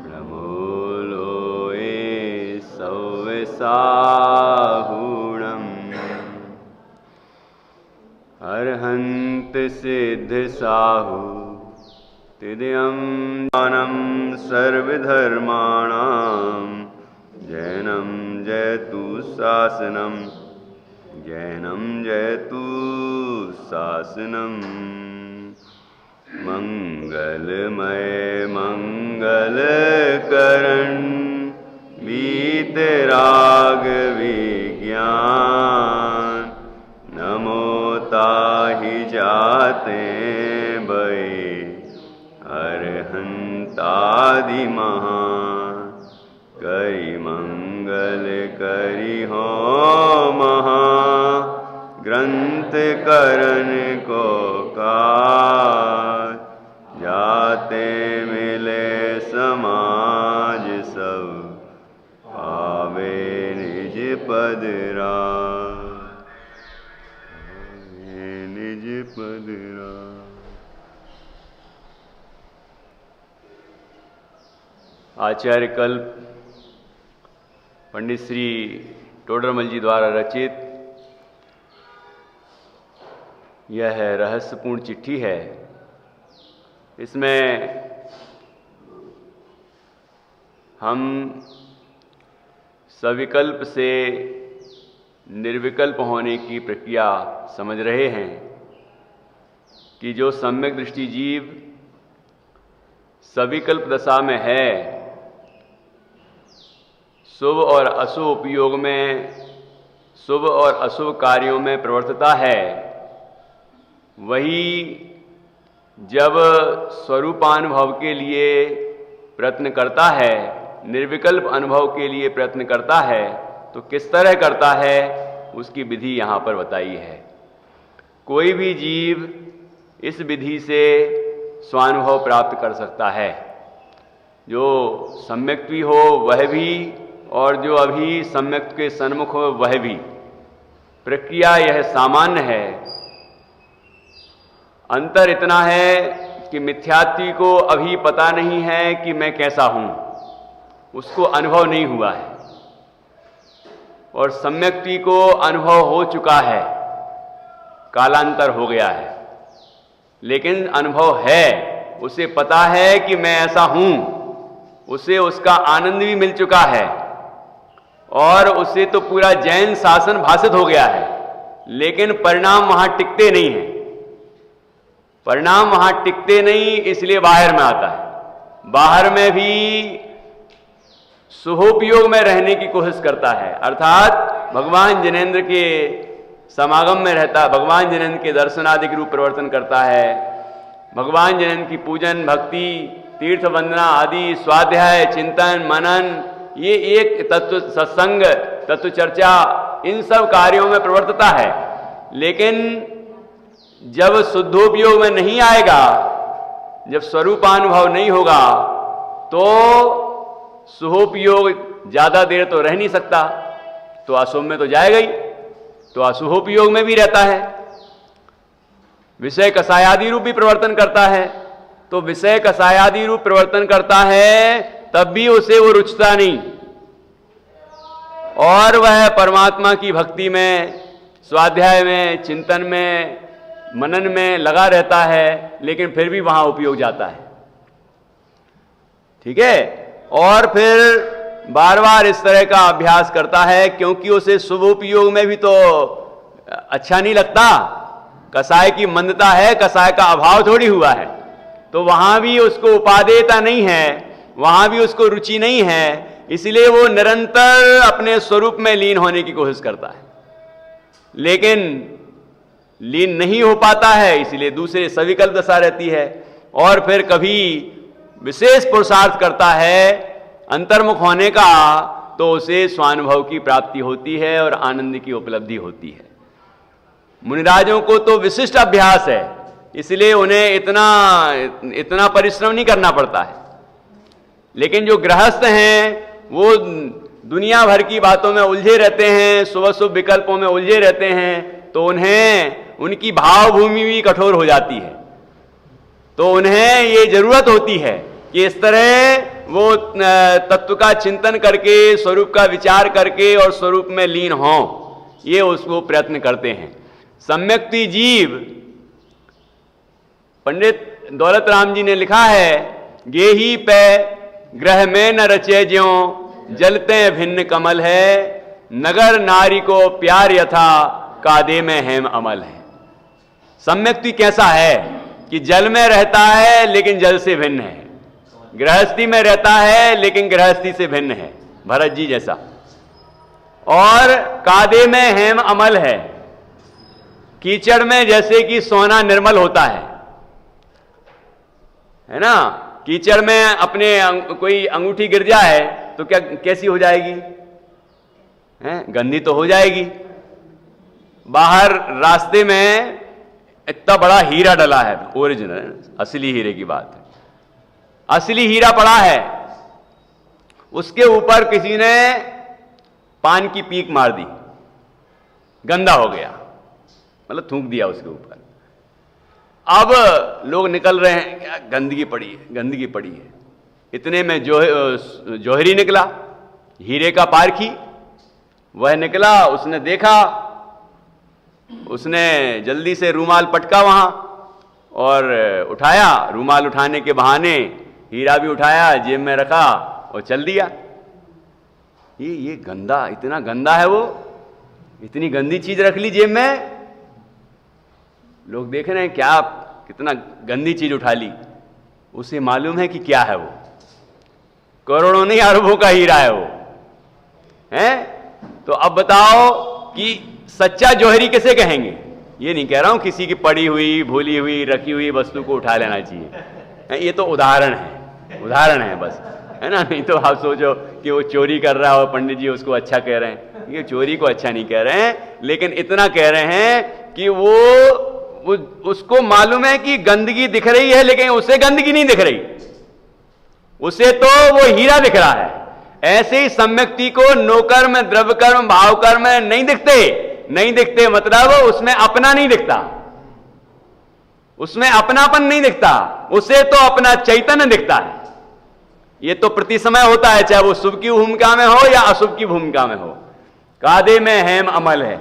ब्रह्मोलोए सौवसाहुणम् अर्हन्त सिद्ध साहु तिदयं ज्ञानं सर्वधर्माणां जैनं जयतु शासनं जैनं जयतु शासनं मंगलमय मंगलकरण वीतराग विज्ञान नमो ताहि जाते भय अरहंतादि महान करि मंगल करि हो महा ग्रंथ करण को काज जाते मिले समाज सब पावे निज पद निज पद आचार्य कल्प पंडित श्री टोडरमल जी द्वारा रचित यह रहस्यपूर्ण चिट्ठी है। इसमें हम सविकल्प से निर्विकल्प होने की प्रक्रिया समझ रहे हैं कि जो सम्यक दृष्टि जीव सविकल्प दशा में है, शुभ और अशुभ उपयोग में, शुभ और अशुभ कार्यों में प्रवर्तता है, वही जब स्वरूपानुभव के लिए प्रयत्न करता है, निर्विकल्प अनुभव के लिए प्रयत्न करता है, तो किस तरह करता है उसकी विधि यहाँ पर बताई है। कोई भी जीव इस विधि से स्वानुभव प्राप्त कर सकता है, जो सम्यक्त्वी हो वह भी और जो अभी सम्यक्त के सन्मुख हो वह भी। प्रक्रिया यह सामान्य है। अंतर इतना है कि मिथ्यात्वी को अभी पता नहीं है कि मैं कैसा हूं, उसको अनुभव नहीं हुआ है, और सम्यक्त्वी को अनुभव हो चुका है, कालांतर हो गया है, लेकिन अनुभव है, उसे पता है कि मैं ऐसा हूं, उसे उसका आनंद भी मिल चुका है और उसे तो पूरा जैन शासन भाषित हो गया है, लेकिन परिणाम वहां टिकते नहीं है। परिणाम वहां टिकते नहीं, इसलिए बाहर में आता है। बाहर में भी शुभोपयोग में रहने की कोशिश करता है, अर्थात भगवान जिनेंद्र के समागम में रहता, भगवान जिनेंद्र के दर्शनादिक रूप प्रवर्तन करता है, भगवान जिनेंद्र की पूजन, भक्ति, तीर्थ वंदना आदि, स्वाध्याय, चिंतन, मनन, ये एक तत्व सत्संग, तत्व चर्चा, इन सब कार्यों में प्रवर्तता है। लेकिन जब शुद्धोपयोग में नहीं आएगा, जब स्वरूपानुभव नहीं होगा, तो शुभोपयोग ज्यादा देर तो रह नहीं सकता, तो अशुभ में तो जाएगा ही, तो अशुभोपयोग में भी रहता है। विषय कसायादि रूप भी प्रवर्तन करता है, तो विषय कसायादि रूप प्रवर्तन करता है, तब भी उसे वो रुचता नहीं, और वह परमात्मा की भक्ति में, स्वाध्याय में, चिंतन में, मनन में लगा रहता है, लेकिन फिर भी वहां उपयोग जाता है। ठीक है, और फिर बार बार इस तरह का अभ्यास करता है, क्योंकि उसे शुभ उपयोग में भी तो अच्छा नहीं लगता। कसाय की मंदता है, कसाय का अभाव थोड़ी हुआ है, तो वहां भी उसको उपादेयता नहीं है, वहां भी उसको रुचि नहीं है, इसलिए वो निरंतर अपने स्वरूप में लीन होने की कोशिश करता है, लेकिन लीन नहीं हो पाता है, इसलिए दूसरे सविकल्प दशा रहती है। और फिर कभी विशेष पुरुषार्थ करता है अंतर्मुख होने का, तो उसे स्वानुभव की प्राप्ति होती है और आनंद की उपलब्धि होती है। मुनिराजों को तो विशिष्ट अभ्यास है, इसलिए उन्हें इतना परिश्रम नहीं करना पड़ता है। लेकिन जो गृहस्थ हैं वो दुनिया भर की बातों में उलझे रहते हैं, शुभ शुभ विकल्पों में उलझे रहते हैं, तो उन्हें उनकी भावभूमि भी कठोर हो जाती है। तो उन्हें ये जरूरत होती है कि इस तरह वो तत्व का चिंतन करके, स्वरूप का विचार करके और स्वरूप में लीन हों, ये उसको प्रयत्न करते हैं। सम्यक्ति जीव, पंडित दौलत राम जी ने लिखा है, गेही पे ग्रह में न रचे ज्यों, जलते भिन्न कमल है, नगर नारी को प्यार यथा कादे में हेम अमल है। सम्यक्ति कैसा है कि जल में रहता है लेकिन जल से भिन्न है, गृहस्थी में रहता है लेकिन गृहस्थी से भिन्न है, भरत जी जैसा, और कादे में हेम अमल है, कीचड़ में जैसे कि सोना निर्मल होता है ना। कीचड़ में अपने कोई अंगूठी गिर जाए तो क्या कैसी हो जाएगी, गंदी तो हो जाएगी। बाहर रास्ते में इतना बड़ा हीरा डला है, ओरिजिनल असली हीरे की बात है, असली हीरा पड़ा है, उसके ऊपर किसी ने पान की पीक मार दी, गंदा हो गया, मतलब थूक दिया उसके ऊपर। अब लोग निकल रहे हैं, क्या गंदगी पड़ी है, गंदगी पड़ी है। इतने में जौहरी निकला, हीरे का पारखी, वह निकला, उसने देखा, उसने जल्दी से रूमाल पटका वहां और उठाया, रूमाल उठाने के बहाने हीरा भी उठाया, जेब में रखा और चल दिया। ये गंदा, इतना गंदा है वो, इतनी गंदी चीज रख ली जेब में। लोग देख रहे हैं क्या, कितना गंदी चीज उठा ली। उसे मालूम है कि क्या है वो, करोड़ों नहीं अरबों का हीरा है वो, है। तो अब बताओ कि सच्चा जौहरी किसे कहेंगे। ये नहीं कह रहा हूं किसी की पड़ी हुई, भूली हुई, रखी हुई वस्तु को उठा लेना चाहिए, ये तो उदाहरण है, उदाहरण है बस, है ना। नहीं तो आप सोचो कि वो चोरी कर रहा हो, पंडित जी उसको अच्छा कह रहे हैं। ये चोरी को अच्छा नहीं कह रहे हैं, लेकिन इतना कह रहे हैं कि वो उसको मालूम है कि गंदगी दिख रही है, लेकिन उसे गंदगी नहीं दिख रही, उसे तो वो हीरा दिख रहा है। ऐसे ही सम्यक्ति को नोकर्म, द्रव्यकर्म, भावकर्म नहीं दिखते, मतलब उसमें अपना नहीं दिखता, उसमें अपनापन नहीं दिखता, उसे तो अपना चैतन्य दिखता है। ये तो प्रति समय होता है, चाहे वो शुभ की भूमिका में हो या अशुभ की भूमिका में हो। कादे में हेम अमल है,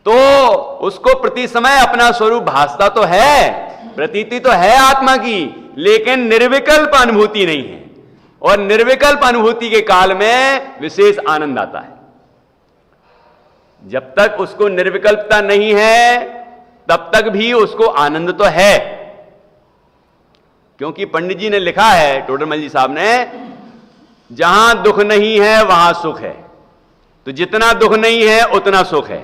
तो उसको प्रति समय अपना स्वरूप भासता तो है, प्रतीति तो है आत्मा की, लेकिन निर्विकल्प अनुभूति नहीं है। और निर्विकल्प अनुभूति के काल में विशेष आनंद आता है। जब तक उसको निर्विकल्पता नहीं है तब तक भी उसको आनंद तो है, क्योंकि पंडित जी ने लिखा है, टोडरमल जी साहब ने, जहां दुख नहीं है वहां सुख है। तो जितना दुख नहीं है उतना सुख है।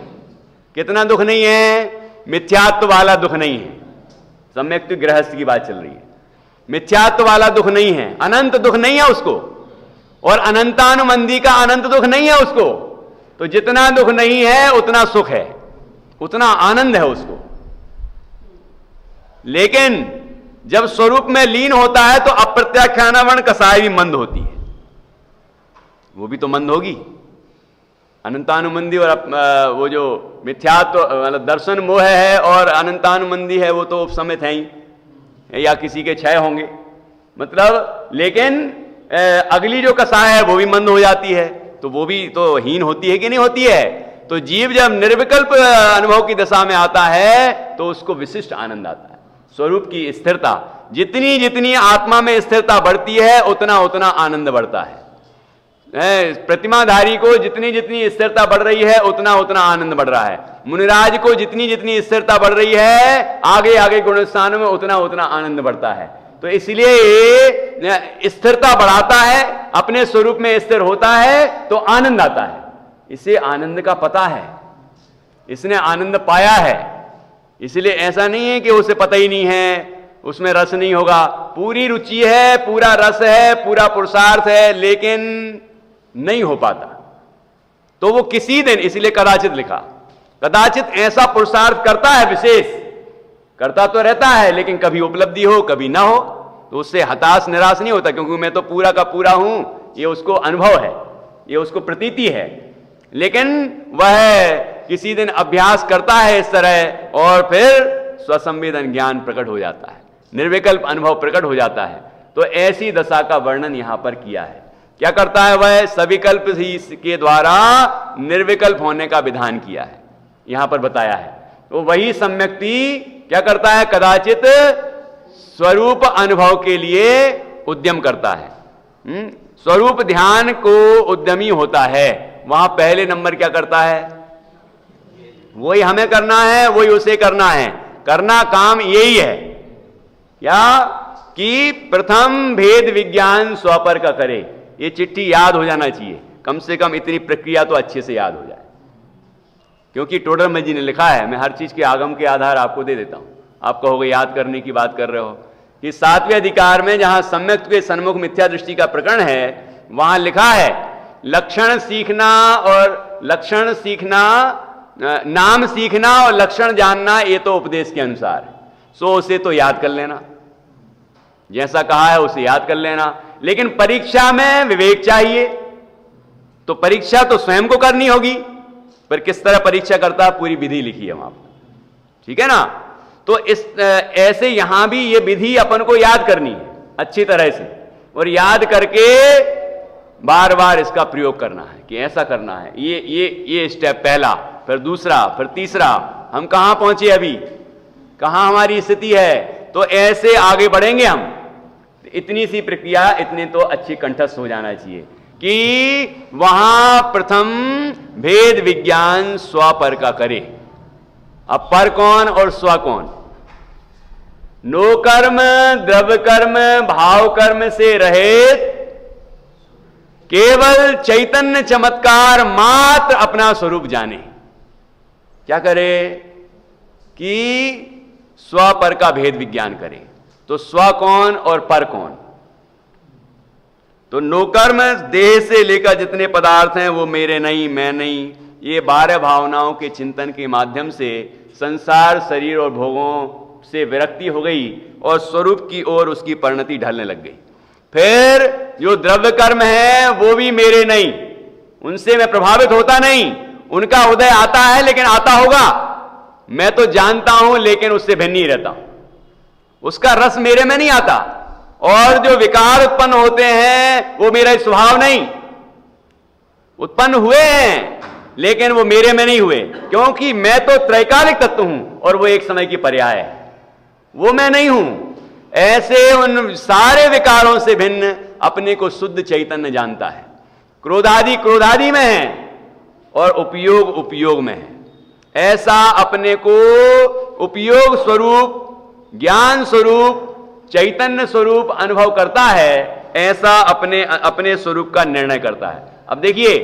कितना दुख नहीं है? मिथ्यात्व वाला दुख नहीं है। सम्यक्ति गृहस्थ की बात चल रही है। मिथ्यात्व वाला दुख नहीं है, अनंत दुख नहीं है उसको, और अनंतानुमंदी का अनंत दुख नहीं है उसको। तो जितना दुख नहीं है उतना सुख है, उतना आनंद है उसको। लेकिन जब स्वरूप में लीन होता है तो अप्रत्याख्यानावरण कसाय भी मंद होती है, वो भी तो मंद होगी। अनंतानुमंदी और वो जो मिथ्यात्व मतलब दर्शन मोह है और अनंतानुमंदी है, वो तो उपसमित है ही, या किसी के क्षय होंगे मतलब। लेकिन अगली जो कसाय है वो भी मंद हो जाती है, तो वो भी तो हीन होती है कि नहीं होती है। तो जीव जब निर्विकल्प अनुभव की दशा में आता है तो उसको विशिष्ट आनंद आता है। स्वरूप की स्थिरता, जितनी जितनी आत्मा में स्थिरता बढ़ती है उतना उतना आनंद बढ़ता है। प्रतिमाधारी को जितनी जितनी स्थिरता बढ़ रही है उतना उतना आनंद बढ़ रहा है। मुनिराज को जितनी जितनी स्थिरता बढ़ रही है आगे आगे गुणस्थानों में उतना उतना आनंद बढ़ता है। तो इसलिए स्थिरता बढ़ाता है, अपने स्वरूप में स्थिर होता है तो आनंद आता है। इसे आनंद का पता है, इसने आनंद पाया है। इसलिए ऐसा नहीं है कि उसे पता ही नहीं है, उसमें रस नहीं होगा। पूरी रुचि है, पूरा रस है, पूरा पुरुषार्थ है, लेकिन नहीं हो पाता। तो वो किसी दिन, इसलिए कदाचित लिखा, कदाचित ऐसा पुरुषार्थ करता है, विशेष करता तो रहता है, लेकिन कभी उपलब्धि हो कभी ना हो तो उससे हताश निराश नहीं होता, क्योंकि मैं तो पूरा का पूरा हूं, ये उसको अनुभव है, ये उसको प्रतीति है। लेकिन वह किसी दिन अभ्यास करता है इस तरह और फिर स्वसंवेदन ज्ञान प्रकट हो जाता है। निर्विकल्प अनुभव प्रकट हो जाता है। तो ऐसी दशा का वर्णन यहां पर किया है। क्या करता है वह? सविकल्प ही के द्वारा निर्विकल्प होने का विधान किया है, यहां पर बताया है। तो वही सम्यक्ति क्या करता है? कदाचित स्वरूप अनुभव के लिए उद्यम करता है। स्वरूप ध्यान को उद्यमी होता है, वहां पहले नंबर क्या करता है? वही हमें करना है, वही उसे करना है। करना काम यही है क्या कि प्रथम भेद विज्ञान स्वपर का करे। ये चिट्ठी याद हो जाना चाहिए, कम से कम इतनी प्रक्रिया तो अच्छे से याद हो जाए, क्योंकि टोडरमल जी ने लिखा है। मैं हर चीज के आगम के आधार आपको दे देता हूं। आप कहोगे याद करने की बात कर रहे हो, कि 7वें अधिकार में जहां सम्यक के सन्मुख मिथ्या दृष्टि का प्रकरण है, वहां लिखा है लक्षण सीखना और लक्षण सीखना, नाम सीखना और लक्षण जानना, ये तो उपदेश के अनुसार है, सो उसे तो याद कर लेना, जैसा कहा है उसे याद कर लेना। लेकिन परीक्षा में विवेक चाहिए, तो परीक्षा तो स्वयं को करनी होगी, पर किस तरह परीक्षा करता है पूरी विधि लिखी है वहां पर, ठीक है ना। तो इस ऐसे यहां भी ये विधि अपन को याद करनी है अच्छी तरह से, और याद करके बार बार इसका प्रयोग करना है कि ऐसा करना है। ये स्टेप पहला, फिर दूसरा, फिर तीसरा। हम कहां पहुंचे अभी, कहां हमारी स्थिति है, तो ऐसे आगे बढ़ेंगे हम। इतनी सी प्रक्रिया, इतने तो अच्छी कंठस्थ हो जाना चाहिए कि वहां प्रथम भेद विज्ञान स्व पर का करे। अब पर कौन और स्व कौन? नो कर्म, द्रव्य कर्म, भाव कर्म से रहित केवल चैतन्य चमत्कार मात्र अपना स्वरूप जाने। क्या करे कि स्व पर का भेद विज्ञान करे। तो स्व कौन और पर कौन? तो नो कर्म, देह से लेकर जितने पदार्थ हैं वो मेरे नहीं, मैं नहीं, ये 12 भावनाओं के चिंतन के माध्यम से संसार, शरीर और भोगों से विरक्ति हो गई और स्वरूप की ओर उसकी परिणति ढलने लग गई। फिर जो द्रव्य कर्म है वो भी मेरे नहीं, उनसे मैं प्रभावित होता नहीं, उनका उदय आता है लेकिन आता होगा, मैं तो जानता हूं लेकिन उससे भिन्न नहीं रहता, उसका रस मेरे में नहीं आता। और जो विकार उत्पन्न होते हैं वो मेरा स्वभाव नहीं, उत्पन्न हुए हैं लेकिन वो मेरे में नहीं हुए, क्योंकि मैं तो त्रैकालिक तत्व हूं और वो एक समय की पर्याय है, वो मैं नहीं हूं। ऐसे उन सारे विकारों से भिन्न अपने को शुद्ध चैतन्य जानता है। क्रोधादि क्रोधादि में है और उपयोग उपयोग में है। ऐसा अपने को उपयोग स्वरूप, ज्ञान स्वरूप, चैतन्य स्वरूप अनुभव करता है, ऐसा अपने स्वरूप का निर्णय करता है। अब देखिए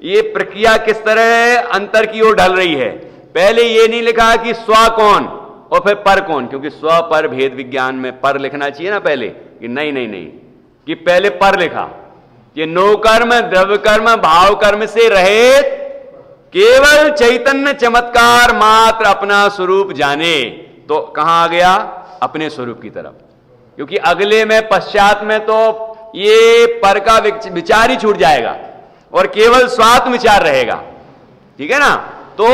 ये प्रक्रिया किस तरह अंतर की ओर ढल रही है। पहले ये नहीं लिखा कि स्व कौन और फिर पर कौन, क्योंकि स्व पर भेद विज्ञान में पर लिखना चाहिए ना पहले, कि नहीं, कि पहले पर लिखा कि नो कर्म, द्रव्य कर्म, भाव कर्म से रहित केवल चैतन्य चमत्कार मात्र अपना स्वरूप जाने। तो कहां आ गया? अपने स्वरूप की तरफ, क्योंकि अगले में पश्चात में तो ये पर का विचार ही छूट जाएगा और केवल स्वात्म विचार रहेगा, ठीक है ना। तो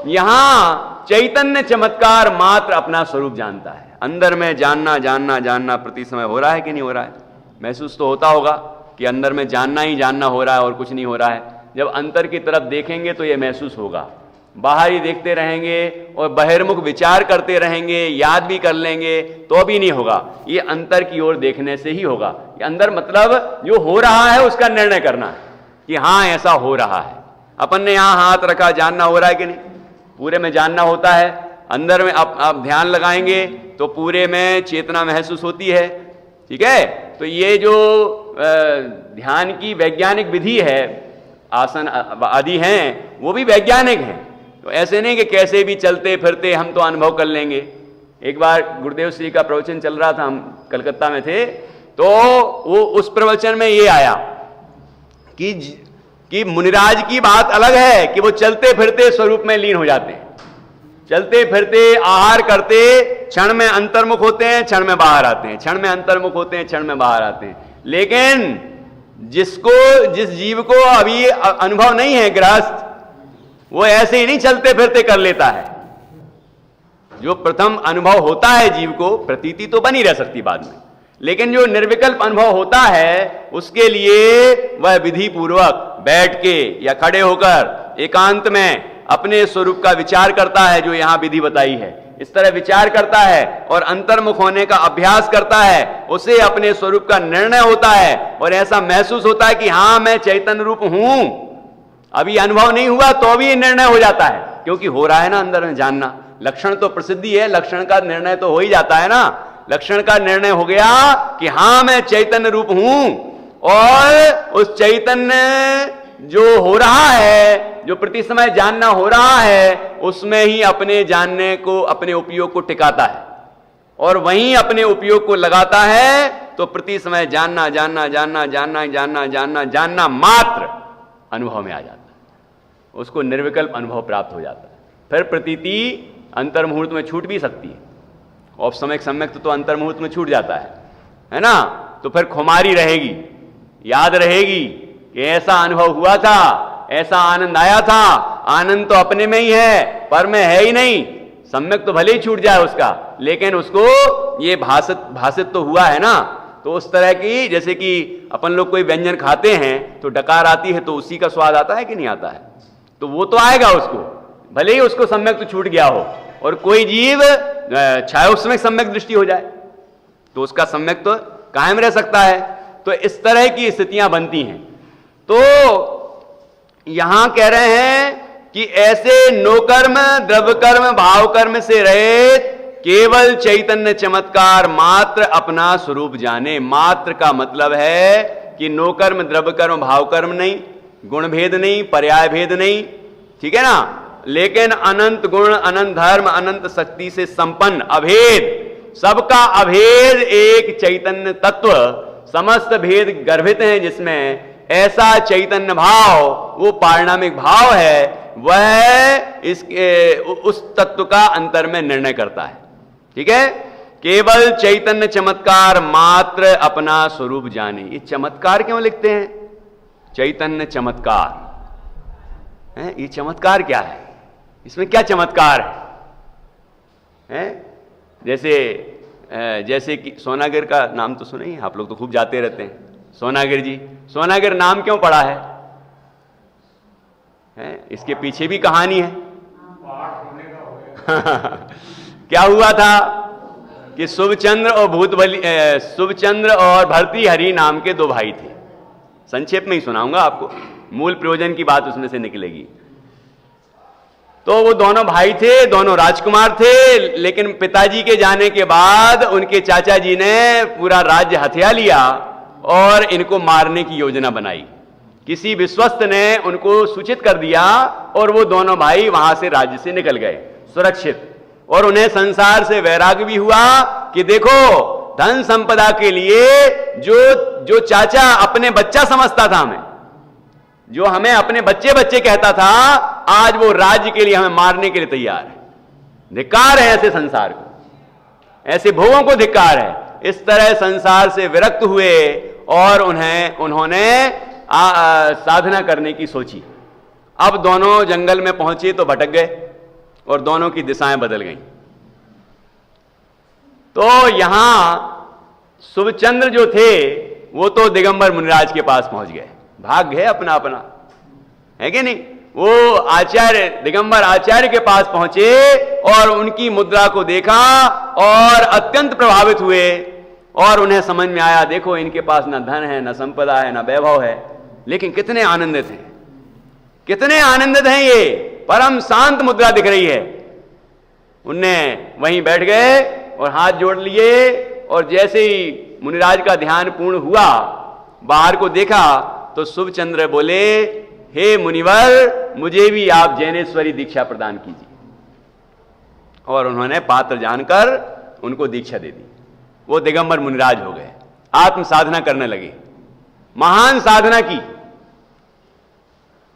यहां चैतन्य चमत्कार मात्र अपना स्वरूप जानता है। अंदर में जानना जानना जानना प्रति समय हो रहा है कि नहीं हो रहा है? महसूस तो होता होगा कि अंदर में जानना ही जानना हो रहा है और कुछ नहीं हो रहा है। जब अंतर की तरफ देखेंगे तो यह महसूस होगा। बाहर ही देखते रहेंगे और बहिर्मुख विचार करते रहेंगे, याद भी कर लेंगे तो भी नहीं होगा। ये अंतर की ओर देखने से ही होगा। ये अंदर मतलब जो हो रहा है उसका निर्णय करना है कि हाँ ऐसा हो रहा है। अपन ने यहां हाथ रखा, जानना हो रहा है कि नहीं? पूरे में जानना होता है। अंदर में आप ध्यान लगाएंगे तो पूरे में चेतना महसूस होती है, ठीक है। तो ये जो ध्यान की वैज्ञानिक विधि है, आसन आदि हैं, वो भी वैज्ञानिक हैं। तो ऐसे नहीं कि कैसे भी चलते फिरते हम तो अनुभव कर लेंगे। एक बार गुरुदेव श्री का प्रवचन चल रहा था, हम कलकत्ता में थे, तो वो उस प्रवचन में ये आया कि मुनिराज की बात अलग है कि वो चलते फिरते स्वरूप में लीन हो जाते हैं, चलते फिरते आहार करते क्षण में अंतर्मुख होते हैं, क्षण में बाहर आते हैं, क्षण में अंतर्मुख होते हैं, क्षण में बाहर आते हैं। लेकिन जिस जीव को अभी अनुभव नहीं है गृहस्थ, वो ऐसे ही नहीं चलते फिरते कर लेता है। जो प्रथम अनुभव होता है जीव को, प्रतीति तो बनी रह सकती बाद में, लेकिन जो निर्विकल्प अनुभव होता है उसके लिए वह विधि पूर्वक बैठ के या खड़े होकर एकांत में अपने स्वरूप का विचार करता है, जो यहां विधि बताई है। इस तरह विचार करता है और अंतर्मुख होने का अभ्यास करता है, उसे अपने स्वरूप का निर्णय होता है और ऐसा महसूस होता है कि हां मैं चैतन्य रूप हूं। अभी अनुभव नहीं हुआ तो भी निर्णय हो जाता है, क्योंकि हो रहा है ना अंदर में जानना। लक्षण तो प्रसिद्धि है, लक्षण का निर्णय तो हो ही जाता है ना। लक्षण का निर्णय हो गया कि हां मैं चैतन्य रूप हूं, और उस चैतन्य जो हो रहा है, जो प्रति समय जानना हो रहा है, उसमें ही अपने जानने को, अपने उपयोग को टिकाता है और वहीं अपने उपयोग को लगाता है। तो प्रति समय जानना जानना जानना जानना जानना जानना जानना मात्र अनुभव में आ जाता है, उसको निर्विकल्प अनुभव प्राप्त हो जाता है। फिर प्रतीति अंतर्मुहूर्त में छूट भी सकती है, औपसमयिक सम्यक तो अंतर्मुहूर्त में छूट जाता है ना। तो फिर खुमारी रहेगी, याद रहेगी कि ऐसा अनुभव हुआ था, ऐसा आनंद आया था। आनंद तो अपने में ही है, पर में है ही नहीं। सम्यक तो भले ही छूट जाए उसका, लेकिन उसको ये भाषित तो हुआ है ना। तो उस तरह की, जैसे कि अपन लोग कोई व्यंजन खाते हैं तो डकार आती है तो उसी का स्वाद आता है कि नहीं आता है, तो वो तो आएगा उसको, भले ही उसको सम्यक तो छूट गया हो। और कोई जीव चाहे उसमें सम्यक दृष्टि हो जाए तो उसका सम्यक तो कायम रह सकता है। तो इस तरह की स्थितियां बनती हैं। तो यहां कह रहे हैं कि ऐसे नोकर्म, द्रव्यकर्म, भावकर्म से रहित केवल चैतन्य चमत्कार मात्र अपना स्वरूप जाने। मात्र का मतलब है कि नोकर्म, द्रव्यकर्म, भावकर्म नहीं, गुण भेद नहीं, पर्याय भेद नहीं, ठीक है ना, लेकिन अनंत गुण, अनंत धर्म, अनंत शक्ति से संपन्न अभेद, सबका अभेद एक चैतन्य तत्व, समस्त भेद गर्भित हैं जिसमें, ऐसा चैतन्य भाव, वो पारिणामिक भाव है, वह उस तत्व का अंतर में निर्णय करता है। ठीक है, केवल चैतन्य चमत्कार मात्र अपना स्वरूप जाने। ये चमत्कार क्यों लिखते हैं? चैतन्य चमत्कार है, ये चमत्कार क्या है? इसमें क्या चमत्कार है? जैसे कि सोनागिर का नाम तो सुने ही आप लोग, तो खूब जाते रहते हैं। सोनागिर जी, सोनागिर नाम क्यों पड़ा है? इसके पीछे भी कहानी है। क्या हुआ था कि शुभचंद्र और भर्तृहरि नाम के दो भाई थे। संक्षेप में ही सुनाऊंगा आपको, मूल प्रयोजन की बात उसमें से निकलेगी। तो वो दोनों भाई थे, दोनों राजकुमार थे, लेकिन पिताजी के जाने के बाद उनके चाचा जी ने पूरा राज्य हथिया लिया और इनको मारने की योजना बनाई। किसी विश्वस्त ने उनको सूचित कर दिया और वो दोनों भाई वहां से राज्य से निकल गए सुरक्षित। और उन्हें संसार से वैराग्य भी हुआ कि देखो, धन संपदा के लिए जो चाचा अपने बच्चा समझता था हमें, जो हमें अपने बच्चे बच्चे कहता था, आज वो राज्य के लिए हमें मारने के लिए तैयार है। धिक्कार है ऐसे संसार को, ऐसे भोगों को धिक्कार है। इस तरह संसार से विरक्त हुए और उन्होंने साधना करने की सोची। अब दोनों जंगल में पहुंचे तो भटक गए और दोनों की दिशाएं बदल गईं। तो यहां शुभचंद्र जो थे वो तो दिगंबर मुनिराज के पास पहुंच गए, भाग गए अपना अपना, है कि नहीं। वो आचार्य, दिगंबर आचार्य के पास पहुंचे और उनकी मुद्रा को देखा और अत्यंत प्रभावित हुए और उन्हें समझ में आया, देखो इनके पास ना धन है, ना संपदा है, ना वैभव है, लेकिन कितने आनंदित हैं, कितने आनंदित हैं, ये परम शांत मुद्रा दिख रही है। उनने वहीं बैठ गए और हाथ जोड़ लिए और जैसे ही मुनिराज का ध्यान पूर्ण हुआ, बाहर को देखा तो शुभचंद्र बोले, हे मुनिवर, मुझे भी आप जैनेश्वरी दीक्षा प्रदान कीजिए। और उन्होंने पात्र जानकर उनको दीक्षा दे दी। वो दिगंबर मुनिराज हो गए, आत्म साधना करने लगे, महान साधना की।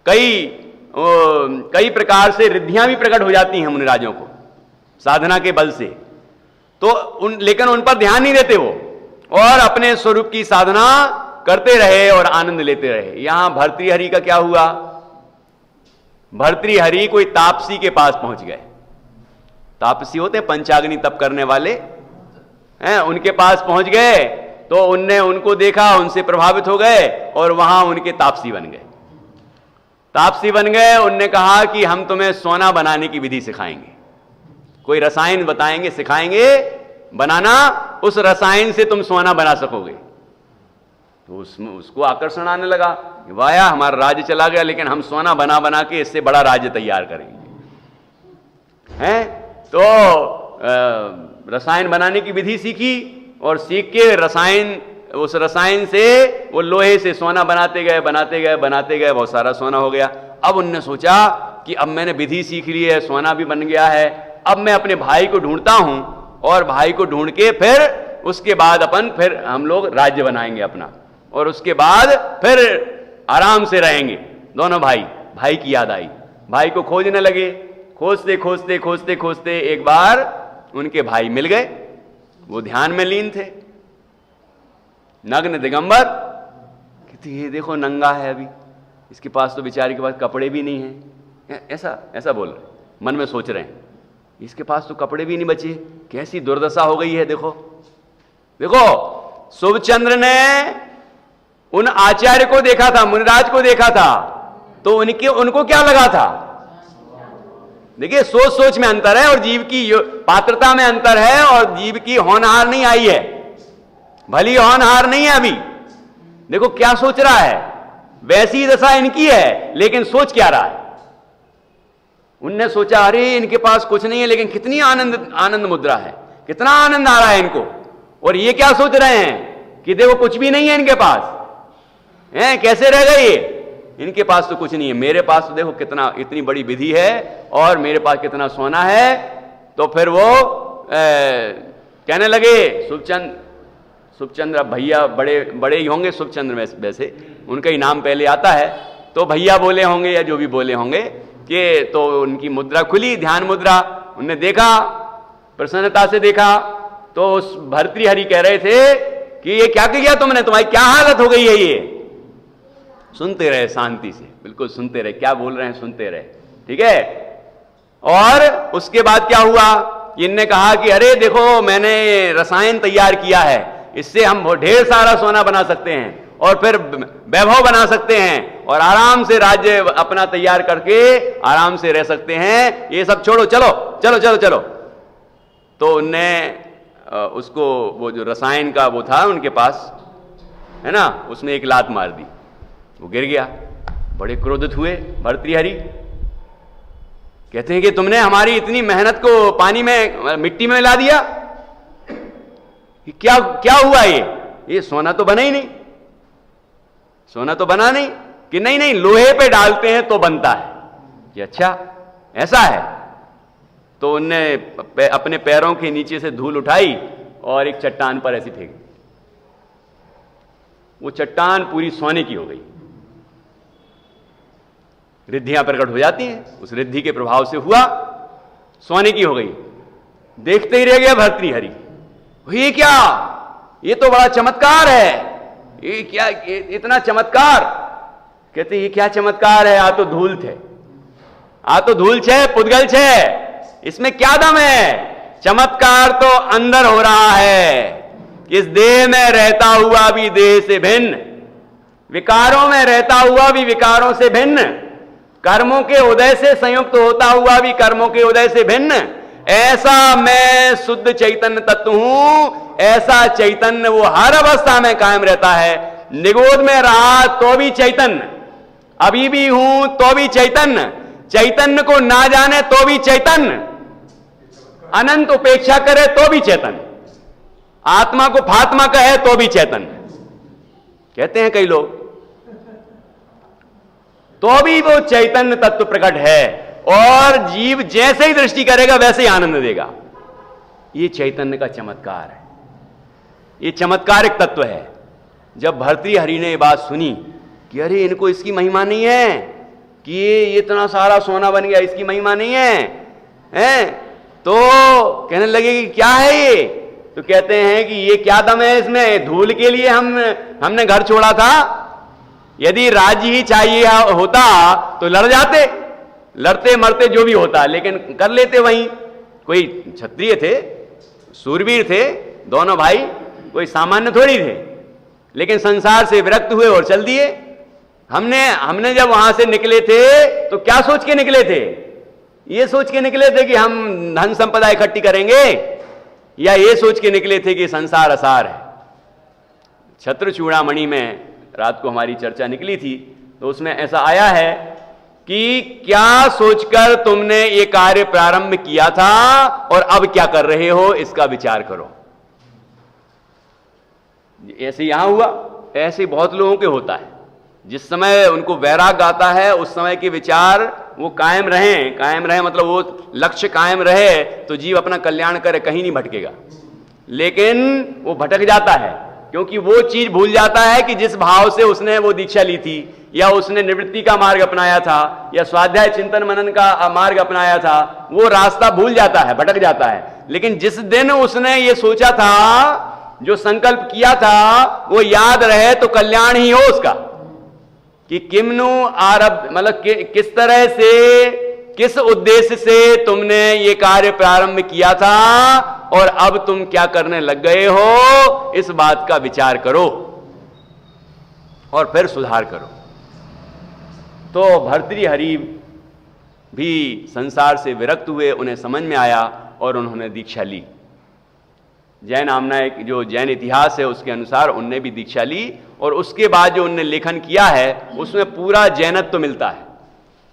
कई प्रकार से रिद्धियां भी प्रकट हो जाती हैं मुनिराजों को साधना के बल से। तो लेकिन उन पर ध्यान नहीं देते वो, और अपने स्वरूप की साधना करते रहे और आनंद लेते रहे। यहां भर्तृहरि का क्या हुआ? भर्तृहरि कोई तापसी के पास पहुंच गए। तापसी होते पंचाग्नि तप करने वाले हैं, उनके पास पहुंच गए तो उनने उनको देखा, उनसे प्रभावित हो गए और वहां उनके तापसी बन गए। तापसी बन गए, उनने कहा कि हम तुम्हें सोना बनाने की विधि सिखाएंगे, कोई रसायन बताएंगे, सिखाएंगे बनाना, उस रसायन से तुम सोना बना सकोगे। तो उसको आकर्षण आने लगा, वाया हमारा राज्य चला गया, लेकिन हम सोना बना बना के इससे बड़ा राज्य तैयार करेंगे। हैं तो रसायन बनाने की विधि सीखी और सीख के रसायन, उस रसायन से वो लोहे से सोना बनाते गए बनाते गए बनाते गए, बहुत सारा सोना हो गया। अब उनने सोचा कि अब मैंने विधि सीख ली है, सोना भी बन गया है, अब मैं अपने भाई को ढूंढता हूं और भाई को ढूंढ के फिर उसके बाद फिर हम लोग राज्य बनाएंगे अपना, और उसके बाद फिर आराम से रहेंगे दोनों भाई। भाई की याद आई, भाई को खोजने लगे, खोजते खोजते खोजते खोजते एक बार उनके भाई मिल गए। वो ध्यान में लीन थे, नग्न दिगंबर। कहते ये देखो नंगा है अभी, इसके पास तो बेचारे के पास कपड़े भी नहीं हैं। ऐसा बोल रहे, मन में सोच रहे हैं, इसके पास तो कपड़े भी नहीं बचे, कैसी दुर्दशा हो गई है। देखो देखो, शुभचंद्र ने उन आचार्य को देखा था, मुनिराज को देखा था, तो उनको क्या लगा था? देखिए, सोच सोच में अंतर है और जीव की पात्रता में अंतर है, और जीव की होनहार नहीं आई है, भली होनहार नहीं है अभी। देखो क्या सोच रहा है, वैसी दशा इनकी है, लेकिन सोच क्या रहा है। उनने सोचा अरे इनके पास कुछ नहीं है, लेकिन कितनी आनंद मुद्रा है, कितना आनंद आ रहा है इनको। और ये क्या सोच रहे हैं कि देखो कुछ भी नहीं है इनके पास, हैं कैसे रह गए ये, इनके पास तो कुछ नहीं है, मेरे पास तो देखो कितना, इतनी बड़ी विधि है और मेरे पास कितना सोना है। तो फिर वो कहने लगे, शुभचंद्र भैया, बड़े ही होंगे शुभचंद्र वैसे, उनका ही नाम पहले आता है, तो भैया बोले होंगे या जो भी बोले होंगे कि, तो उनकी मुद्रा खुली, ध्यान मुद्रा, उनने देखा, प्रसन्नता से देखा। तो उस भर्तृहरि कह रहे थे कि ये क्या किया तुमने, तुम्हारी क्या हालत हो गई है। ये सुनते रहे शांति से, बिल्कुल सुनते रहे, क्या बोल रहे हैं सुनते रहे, ठीक है। और उसके बाद क्या हुआ, इनने कहा कि अरे देखो मैंने रसायन तैयार किया है, इससे हम ढेर सारा सोना बना सकते हैं और फिर वैभव बना सकते हैं और आराम से राज्य अपना तैयार करके आराम से रह सकते हैं, ये सब छोड़ो, चलो चलो चलो चलो। तो उनने उसको, वो जो रसायन का वो था उनके पास है ना, उसने एक लात मार दी, वो गिर गया। बड़े क्रोधित हुए भर्तृहरि, कहते हैं कि तुमने हमारी इतनी मेहनत को पानी में, मिट्टी में मिला दिया, क्या क्या हुआ ये सोना तो बना ही नहीं, सोना तो बना नहीं। कि नहीं नहीं, लोहे पे डालते हैं तो बनता है। कि अच्छा ऐसा है। तो उनने अपने पैरों के नीचे से धूल उठाई और एक चट्टान पर ऐसी फेंक दी, वो चट्टान पूरी सोने की हो गई। रिद्धियां प्रकट हो जाती हैं, उस रिद्धि के प्रभाव से हुआ, सोने की हो गई। देखते ही रह गया भर्तृहरि, ये क्या, ये तो बड़ा चमत्कार है, ये क्या, इतना चमत्कार। कहते ये क्या चमत्कार है, आ तो धूल थे, आ तो धूल छे, पुद्गल छे, इसमें क्या दम है। चमत्कार तो अंदर हो रहा है, इस देह में रहता हुआ भी देह से भिन्न, विकारों में रहता हुआ भी विकारों से भिन्न, कर्मों के उदय से संयुक्त होता हुआ भी कर्मों के उदय से भिन्न, ऐसा मैं शुद्ध चैतन्य तत्व हूं। ऐसा चैतन्य वो हर अवस्था में कायम रहता है। निगोद में रहा तो भी चैतन्य, अभी भी हूं तो भी चैतन्य, चैतन्य को ना जाने तो भी चैतन्य, अनंत उपेक्षा करे तो भी चैतन्य, आत्मा को फात्मा कहे तो भी चैतन्य। कहते हैं कई लोग, तो भी वो चैतन्य तत्व प्रकट है और जीव जैसे ही दृष्टि करेगा वैसे ही आनंद देगा। ये चैतन्य का चमत्कार है, ये चमत्कारिक तत्व है। जब भर्तृहरि ने ये बात सुनी कि अरे इनको इसकी महिमा नहीं है, कि ये इतना सारा सोना बन गया, इसकी महिमा नहीं है, हैं? तो कहने लगे कि क्या है ये। तो कहते हैं कि ये क्या दम है इसमें, धूल के लिए हमने घर छोड़ा था। यदि राज्य ही चाहिए होता तो लड़ जाते, लड़ते मरते जो भी होता, लेकिन कर लेते वहीं। कोई क्षत्रिय थे, सूरवीर थे, दोनों भाई कोई सामान्य थोड़ी थे, लेकिन संसार से विरक्त हुए और चल दिए। हमने जब वहां से निकले थे तो क्या सोच के निकले थे? ये सोच के निकले थे कि हम धन संपदा इकट्ठी करेंगे, या ये सोच के निकले थे कि संसार असार है? छत्र चूड़ामणि में रात को हमारी चर्चा निकली थी, तो उसमें ऐसा आया है कि क्या सोचकर तुमने ये कार्य प्रारंभ किया था और अब क्या कर रहे हो, इसका विचार करो। ऐसे यहां हुआ, ऐसे बहुत लोगों के होता है। जिस समय उनको वैराग आता है उस समय के विचार वो कायम रहे मतलब वो लक्ष्य कायम रहे तो जीव अपना कल्याण करे, कहीं नहीं भटकेगा। लेकिन वो भटक जाता है क्योंकि वो चीज भूल जाता है कि जिस भाव से उसने वो दीक्षा ली थी, या उसने निवृत्ति का मार्ग अपनाया था, या स्वाध्याय चिंतन मनन का मार्ग अपनाया था, वो रास्ता भूल जाता है, भटक जाता है। लेकिन जिस दिन उसने ये सोचा था, जो संकल्प किया था, वो याद रहे तो कल्याण ही हो उसका। कि किमनु आरब्ध, मतलब किस तरह से, किस उद्देश्य से तुमने ये कार्य प्रारंभ किया था और अब तुम क्या करने लग गए हो, इस बात का विचार करो और फिर सुधार करो। तो भर्तृहरि भी संसार से विरक्त हुए, उन्हें समझ में आया और उन्होंने दीक्षा ली। जैन आमनायक जो जैन इतिहास है उसके अनुसार उनने भी दीक्षा ली, और उसके बाद जो उनने लेखन किया है उसमें पूरा जैनत्व तो मिलता है।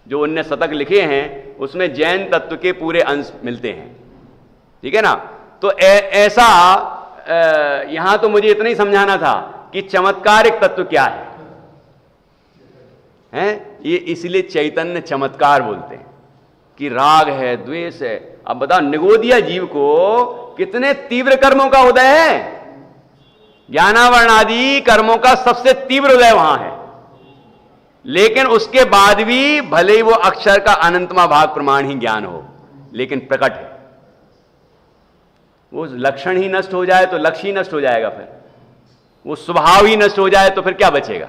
जो उनने शतक लिखे हैं उसमें जैन तत्व के पूरे अंश मिलते हैं, ठीक है ना। तो ऐसा यहां तो मुझे इतना ही समझाना था कि चमत्कारिक तत्व क्या है? ये इसलिए चैतन्य चमत्कार बोलते हैं कि राग है, द्वेष है। अब बताओ, निगोदिया जीव को कितने तीव्र कर्मों का उदय है, ज्ञानावरण आदि कर्मों का सबसे तीव्र उदय वहां है, लेकिन उसके बाद भी भले ही वो अक्षर का अनंतमा भाग प्रमाण ही ज्ञान हो, लेकिन प्रकट है। वो लक्षण ही नष्ट हो जाए तो लक्ष्य ही नष्ट हो जाएगा, फिर वो स्वभाव ही नष्ट हो जाए तो फिर क्या बचेगा?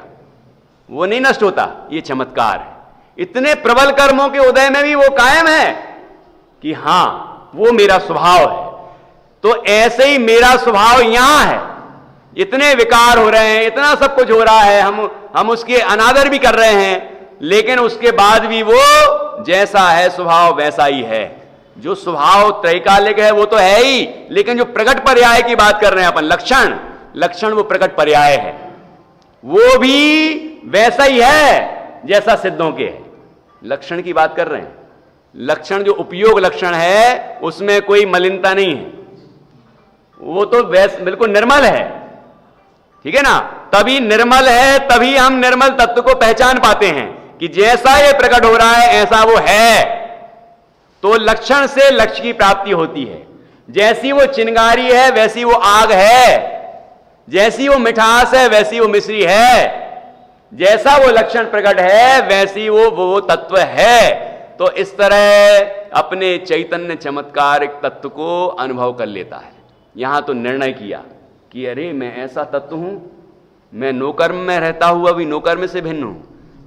वो नहीं नष्ट होता। ये चमत्कार है। इतने प्रबल कर्मों के उदय में भी वो कायम है कि हां वो मेरा स्वभाव है। तो ऐसे ही मेरा स्वभाव यहां है। इतने विकार हो रहे हैं, इतना सब कुछ हो रहा है, हम उसके अनादर भी कर रहे हैं, लेकिन उसके बाद भी वो जैसा है स्वभाव वैसा ही है। जो स्वभाव त्रैकालिक है वो तो है ही, लेकिन जो प्रकट पर्याय की बात कर रहे हैं अपन, लक्षण वो प्रकट पर्याय है, वो भी वैसा ही है जैसा सिद्धों के है। लक्षण की बात कर रहे हैं। लक्षण जो उपयोग लक्षण है उसमें कोई मलिनता नहीं है, वो तो बिल्कुल निर्मल है, ठीक है ना। तभी निर्मल है, तभी हम निर्मल तत्व को पहचान पाते हैं कि जैसा ये प्रकट हो रहा है ऐसा वो है। तो लक्षण से लक्ष्य की प्राप्ति होती है। जैसी वो चिंगारी है वैसी वो आग है, जैसी वो मिठास है वैसी वो मिश्री है, जैसा वो लक्षण प्रकट है वैसी वो तत्व है। तो इस तरह अपने चैतन्य चमत्कारिक तत्व को अनुभव कर लेता है। यहां तो निर्णय किया कि अरे मैं ऐसा तत्व हूं, मैं नोकर्म में रहता हुआ भी नोकर्म से भिन्न हूं,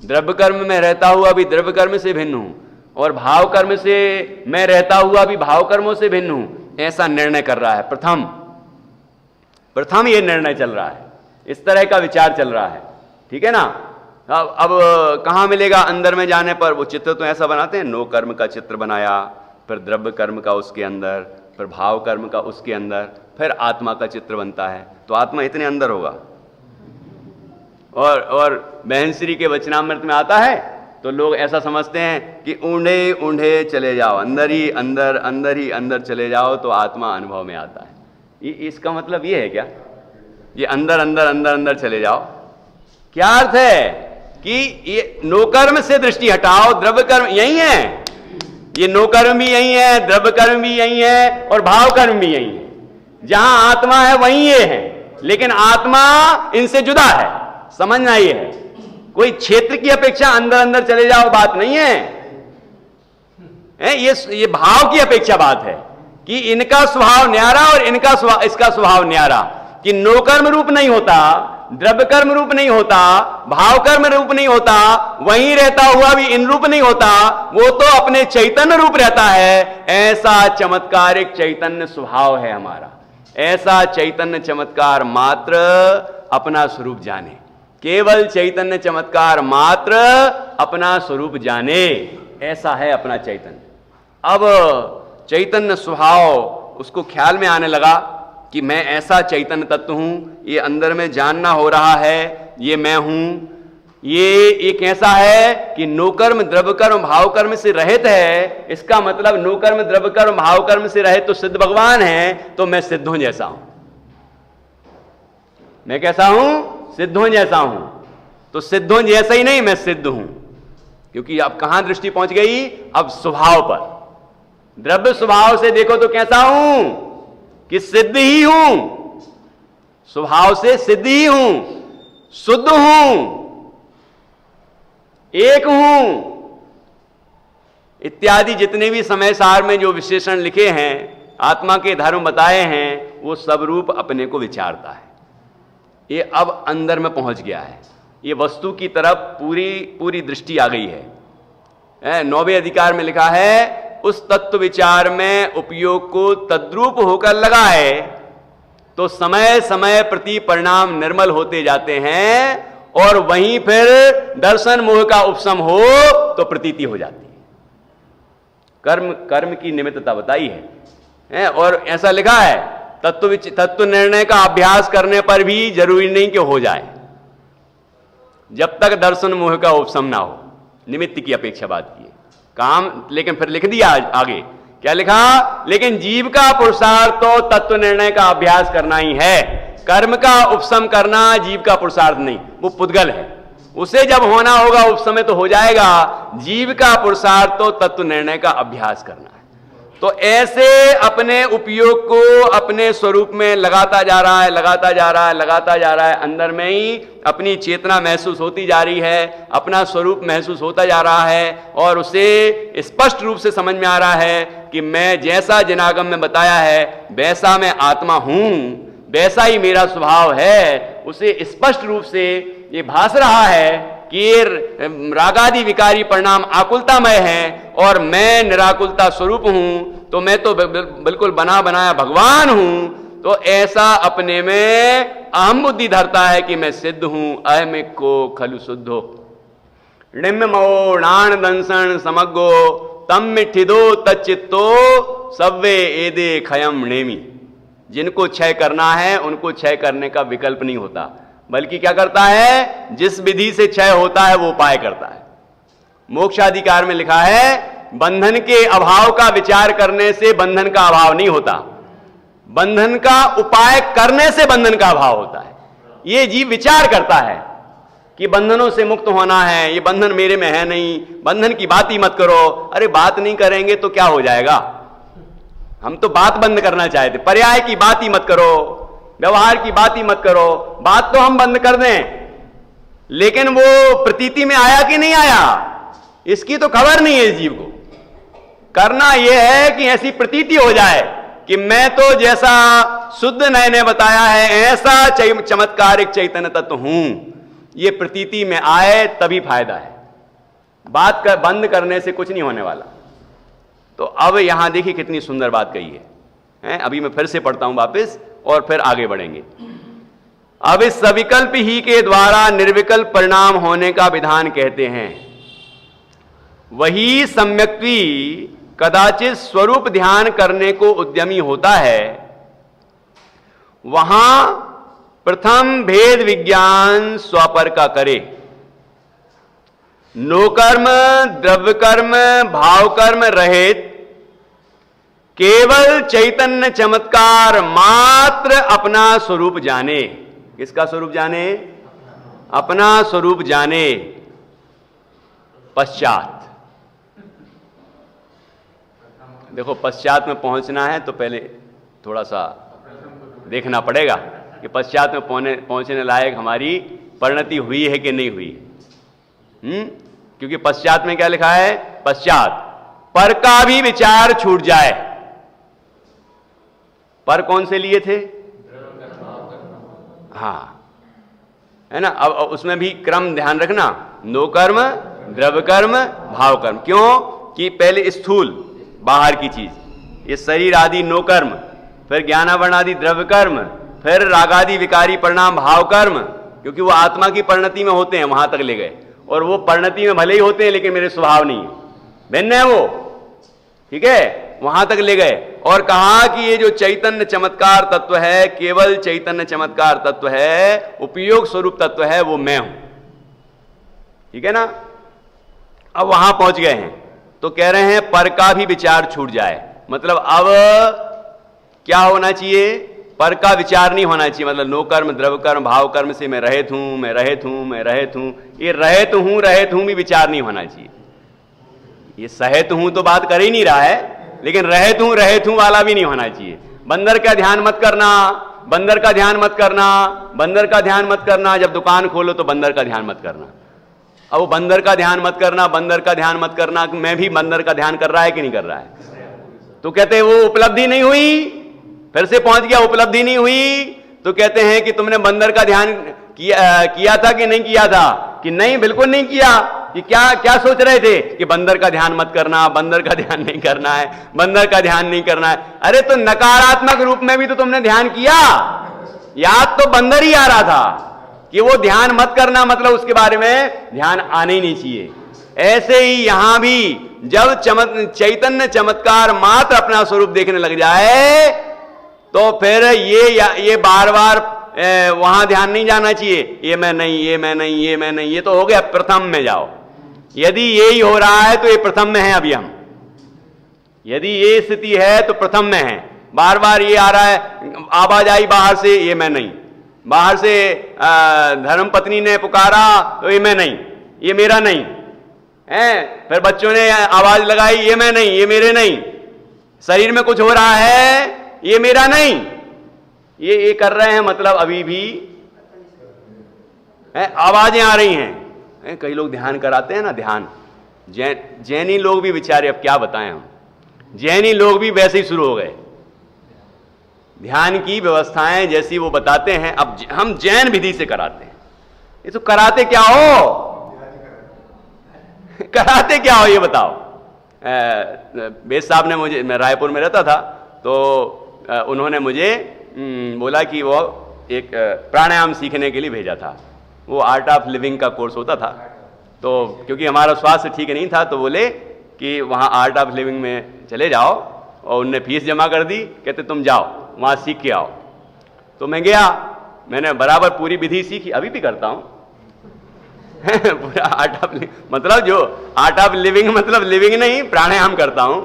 द्रव्य कर्म में रहता हुआ भी द्रव्य कर्म से भिन्न हूं, और भाव कर्म से मैं रहता हुआ भी भाव कर्मों से भिन्न हूं। ऐसा निर्णय कर रहा है। प्रथम ये निर्णय चल रहा है, इस तरह का विचार चल रहा है, ठीक है ना। अब कहां मिलेगा? अंदर में जाने पर वो चित्र तो ऐसा बनाते हैं, नो कर्म का चित्र बनाया, फिर द्रव्य कर्म का उसके अंदर, फिर भाव कर्म का उसके अंदर, फिर आत्मा का चित्र बनता है। तो आत्मा इतने अंदर होगा। और बहनश्री के वचनामृत में आता है तो लोग ऐसा समझते हैं कि ऊंढे ऊंढे चले जाओ, अंदर ही अंदर, अंदर ही अंदर चले जाओ तो आत्मा अनुभव में आता है। इसका मतलब ये है क्या? ये अंदर अंदर अंदर अंदर चले जाओ, क्या अर्थ है कि ये नोकर्म से दृष्टि हटाओ, द्रव्य कर्म यही है, ये नोकर्म भी यही है, द्रव्य कर्म भी यही है, और भाव कर्म भी यही है। जहां आत्मा है वहीं ये है, लेकिन आत्मा इनसे जुदा है। समझना ये है, कोई क्षेत्र की अपेक्षा अंदर अंदर चले जाओ बात नहीं है, ये भाव की अपेक्षा बात है कि इनका स्वभाव न्यारा और इसका स्वभाव न्यारा, कि नोकर्म रूप नहीं होता द्रव्य कर्म रूप नहीं होता, भाव कर्म रूप नहीं होता, वहीं रहता हुआ भी इन रूप नहीं होता, वो तो अपने चैतन्य रूप रहता है। ऐसा चमत्कारिक चैतन्य स्वभाव है हमारा। ऐसा चैतन्य चमत्कार मात्र अपना स्वरूप जाने, केवल चैतन्य चमत्कार मात्र अपना स्वरूप जाने, ऐसा है अपना चैतन्य। अब चैतन्य स्वभाव उसको ख्याल में आने लगा कि मैं ऐसा चैतन्य तत्व हूं, ये अंदर में जानना हो रहा है, ये मैं हूं। ये एक ऐसा है कि नोकर्म द्रव्य कर्म भाव कर्म से रहित है। इसका मतलब नोकर्म द्रव्य कर्म भाव कर्म से रहित तो सिद्ध भगवान है, तो मैं सिद्धों जैसा हूं। मैं कैसा हूं? सिद्धों जैसा हूं। तो सिद्धों जैसा ही नहीं, मैं सिद्ध हूं। क्योंकि अब कहां दृष्टि पहुंच गई? अब स्वभाव पर। द्रव्य स्वभाव से देखो तो कैसा हूं? कि सिद्ध ही हूं, स्वभाव से सिद्ध ही हूं, शुद्ध हूं, एक हूं, इत्यादि जितने भी समय सार में जो विशेषण लिखे हैं, आत्मा के धर्म बताए हैं, वो सब रूप अपने को विचारता है। ये अब अंदर में पहुंच गया है, ये वस्तु की तरफ पूरी दृष्टि आ गई है। 9वें अधिकार में लिखा है, उस तत्व विचार में उपयोग को तद्रूप होकर लगाए तो समय समय प्रति परिणाम निर्मल होते जाते हैं, और वहीं फिर दर्शन मोह का उपशम हो तो प्रतीति हो जाती है। कर्म की निमित्तता बताई है। और ऐसा लिखा है, तत्व निर्णय का अभ्यास करने पर भी जरूरी नहीं कि हो जाए, जब तक दर्शन मोह का उपशम ना हो। निमित्त की अपेक्षा बात की है काम, लेकिन फिर लिख दिया आगे, क्या लिखा? लेकिन जीव का पुरुषार्थ तो तत्व निर्णय का अभ्यास करना ही है, कर्म का उपशम करना जीव का पुरुषार्थ नहीं, वो पुद्गल है। उसे जब होना होगा उपशम तो हो जाएगा। जीव का पुरुषार्थ तो तत्व निर्णय का अभ्यास करना है। तो ऐसे अपने उपयोग को अपने स्वरूप में लगाता जा रहा है, लगाता जा रहा है, लगाता जा रहा है। अंदर में ही अपनी चेतना महसूस होती जा रही है, अपना स्वरूप महसूस होता जा रहा है, और उसे स्पष्ट रूप से समझ में आ रहा है कि मैं जैसा जिनागम में बताया है वैसा मैं आत्मा हूं, वैसा ही मेरा स्वभाव है। उसे स्पष्ट रूप से ये भास रहा है कि ये रागादि विकारी परिणाम आकुलतामय है और मैं निराकुलता स्वरूप हूं, तो मैं तो बिल्कुल बना बनाया भगवान हूं। तो ऐसा अपने में अहम बुद्धि धरता है कि मैं सिद्ध हूं, अहमिक को खलु शुद्धो निम्मो नाण दंसन समग्गो तम मिठिदो तच्चित्तो सव्वे एदे खयम नेमी। जिनको क्षय करना है उनको क्षय करने का विकल्प नहीं होता, बल्कि क्या करता है? जिस विधि से क्षय होता है वो उपाय करता है। मोक्षाधिकार में लिखा है, बंधन के अभाव का विचार करने से बंधन का अभाव नहीं होता, बंधन का उपाय करने से बंधन का अभाव होता है। ये जीव विचार करता है कि बंधनों से मुक्त होना है, ये बंधन मेरे में है नहीं, बंधन की बात ही मत करो। अरे बात नहीं करेंगे तो क्या हो जाएगा? हम तो बात बंद करना चाहते, पर्याय की बात ही मत करो, व्यवहार की बात ही मत करो। बात तो हम बंद कर दें, लेकिन वो प्रतीति में आया कि नहीं आया, इसकी तो खबर नहीं है। इस जीव को करना यह है कि ऐसी प्रतीति हो जाए कि मैं तो जैसा शुद्ध नय ने बताया है ऐसा चमत्कारिक चैतन्य तत्व हूं। ये प्रतीति में आए तभी फायदा है, बात कर बंद करने से कुछ नहीं होने वाला। तो अब यहां देखिए कितनी सुंदर बात कही है। अभी मैं फिर से पढ़ता हूं वापस और फिर आगे बढ़ेंगे। अब इस सविकल्प ही के द्वारा निर्विकल्प परिणाम होने का विधान कहते हैं। वही सम्यक्त्वी कदाचित स्वरूप ध्यान करने को उद्यमी होता है, वहां प्रथम भेद विज्ञान स्वपर का करे। नोकर्म द्रव्य कर्म भाव कर्म रहित केवल चैतन्य चमत्कार मात्र अपना स्वरूप जाने। किसका स्वरूप जाने? अपना स्वरूप जाने। पश्चात देखो, पश्चात में पहुंचना है तो पहले थोड़ा सा देखना पड़ेगा कि पश्चात में पहुंचने लायक हमारी परिणति हुई है कि नहीं हुई। क्योंकि पश्चात में क्या लिखा है? पश्चात पर का भी विचार छूट जाए। पर कौन से लिए थे? हाँ, है ना। अब उसमें भी क्रम ध्यान रखना, नो कर्म, द्रव्य कर्म, भाव कर्म। क्यों कि पहले स्थूल बाहर की चीज, ये शरीर आदि नो कर्म, फिर ज्ञानावरण आदि द्रव्य कर्म, फिर रागादि विकारी परिणाम भाव कर्म, क्योंकि वो आत्मा की परिणति में होते हैं, वहां तक ले गए। और वो परिणति में भले ही होते हैं लेकिन मेरे स्वभाव नहीं है, भिन्न है वो, ठीक है, वहां तक ले गए। और कहा कि ये जो चैतन्य चमत्कार तत्व है, केवल चैतन्य चमत्कार तत्व है, उपयोग स्वरूप तत्व है, वो मैं हूं, ठीक है ना। अब वहां पहुंच गए हैं तो कह रहे हैं पर का भी विचार छूट जाए, मतलब अब क्या होना चाहिए, पर का विचार नहीं होना चाहिए। मतलब नो कर्म, द्रव्य कर्म, भाव कर्म से मैं रहित हूं, मैं रहित हूं, मैं रहित हूं, ये रहित हूं भी विचार नहीं होना चाहिए। ये सहित हूं तो बात कर ही नहीं रहा है, लेकिन रहित हूं वाला भी नहीं होना चाहिए। बंदर का ध्यान मत करना, बंदर का ध्यान मत करना, बंदर का ध्यान मत करना। जब दुकान खोलो तो बंदर का ध्यान मत करना। अब वो बंदर का ध्यान मत करना, बंदर का ध्यान मत करना, मैं भी बंदर का ध्यान कर रहा है कि नहीं कर रहा है। तो कहते हैं वो उपलब्धि नहीं हुई, फिर से पहुंच गया, उपलब्धि नहीं हुई, तो कहते हैं कि तुमने बंदर का ध्यान किया था कि नहीं किया था, कि नहीं, बिल्कुल नहीं किया। कि क्या क्या सोच रहे थे कि बंदर का ध्यान मत करना, बंदर का ध्यान नहीं करना है, बंदर का ध्यान नहीं करना है। अरे तो नकारात्मक रूप में भी तो तुमने ध्यान किया, याद तो बंदर ही आ रहा था कि वो ध्यान मत करना, मतलब उसके बारे में ध्यान आने ही नहीं चाहिए। ऐसे ही यहां भी जब चैतन्य चमत्कार मात्र अपना स्वरूप देखने लग जाए तो फिर ये बार बार वहां ध्यान नहीं जाना चाहिए, ये मैं नहीं, ये मैं नहीं, ये मैं नहीं, ये तो हो गया प्रथम में जाओ। यदि यही हो रहा है तो ये प्रथम में है अभी हम, यदि ये स्थिति है तो प्रथम में है। बार बार ये आ रहा है, आवाज आई बाहर से, ये मैं नहीं, बाहर से धर्म पत्नी ने पुकारा तो ये मैं नहीं, ये मेरा नहीं है, फिर बच्चों ने आवाज लगाई, ये मैं नहीं, ये मेरे नहीं, शरीर में कुछ हो रहा है, ये मेरा नहीं, ये कर रहे हैं, मतलब अभी भी आवाजें आ रही हैं। कई लोग ध्यान कराते हैं ना, ध्यान, जैनी लोग भी बेचारे, अब क्या बताएं हम, जैनी लोग भी वैसे ही शुरू हो गए, ध्यान की व्यवस्थाएं जैसी वो बताते हैं, अब हम जैन विधि से कराते हैं। ये तो कराते क्या हो, कराते क्या हो ये बताओ। बेद साहब ने मुझे, मैं रायपुर में रहता था, तो उन्होंने मुझे बोला कि वो एक प्राणायाम सीखने के लिए भेजा था। वो आर्ट ऑफ लिविंग का कोर्स होता था, तो क्योंकि हमारा स्वास्थ्य ठीक नहीं था तो बोले कि वहाँ आर्ट ऑफ लिविंग में चले जाओ, और उनने फीस जमा कर दी, कहते तुम जाओ वहाँ सीख के आओ। तो मैं गया, मैंने बराबर पूरी विधि सीखी, अभी भी करता हूँ पूरा आर्ट ऑफ, मतलब जो आर्ट ऑफ लिविंग, मतलब लिविंग नहीं, प्राणायाम करता हूँ।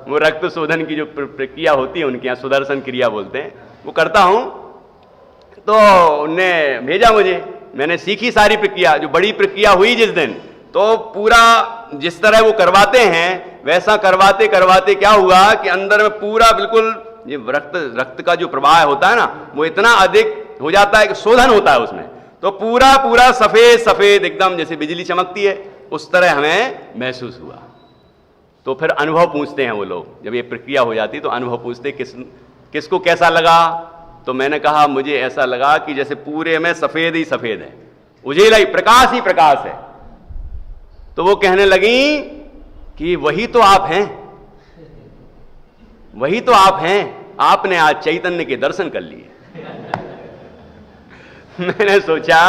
वो रक्त शोधन की जो प्रक्रिया होती है उनके यहाँ सुदर्शन क्रिया बोलते हैं, वो करता हूँ। तो उनने भेजा मुझे, मैंने सीखी सारी प्रक्रिया, जो बड़ी प्रक्रिया हुई जिस दिन, तो पूरा जिस तरह वो करवाते हैं वैसा करवाते करवाते क्या हुआ कि अंदर में पूरा बिल्कुल ये रक्त का जो प्रवाह होता है ना, वो इतना अधिक हो जाता है कि शोधन होता है उसमें, तो पूरा पूरा सफेद सफेद एकदम जैसे बिजली चमकती है, उस तरह हमें महसूस हुआ। तो फिर अनुभव पूछते हैं वो लोग, जब ये प्रक्रिया हो जाती तो अनुभव पूछते किसको कैसा लगा। तो मैंने कहा मुझे ऐसा लगा कि जैसे पूरे में सफेद ही सफेद है, उजेला ही प्रकाश है। तो वो कहने लगी कि वही तो आप हैं, वही तो आप हैं, आपने आज चैतन्य के दर्शन कर लिए। मैंने सोचा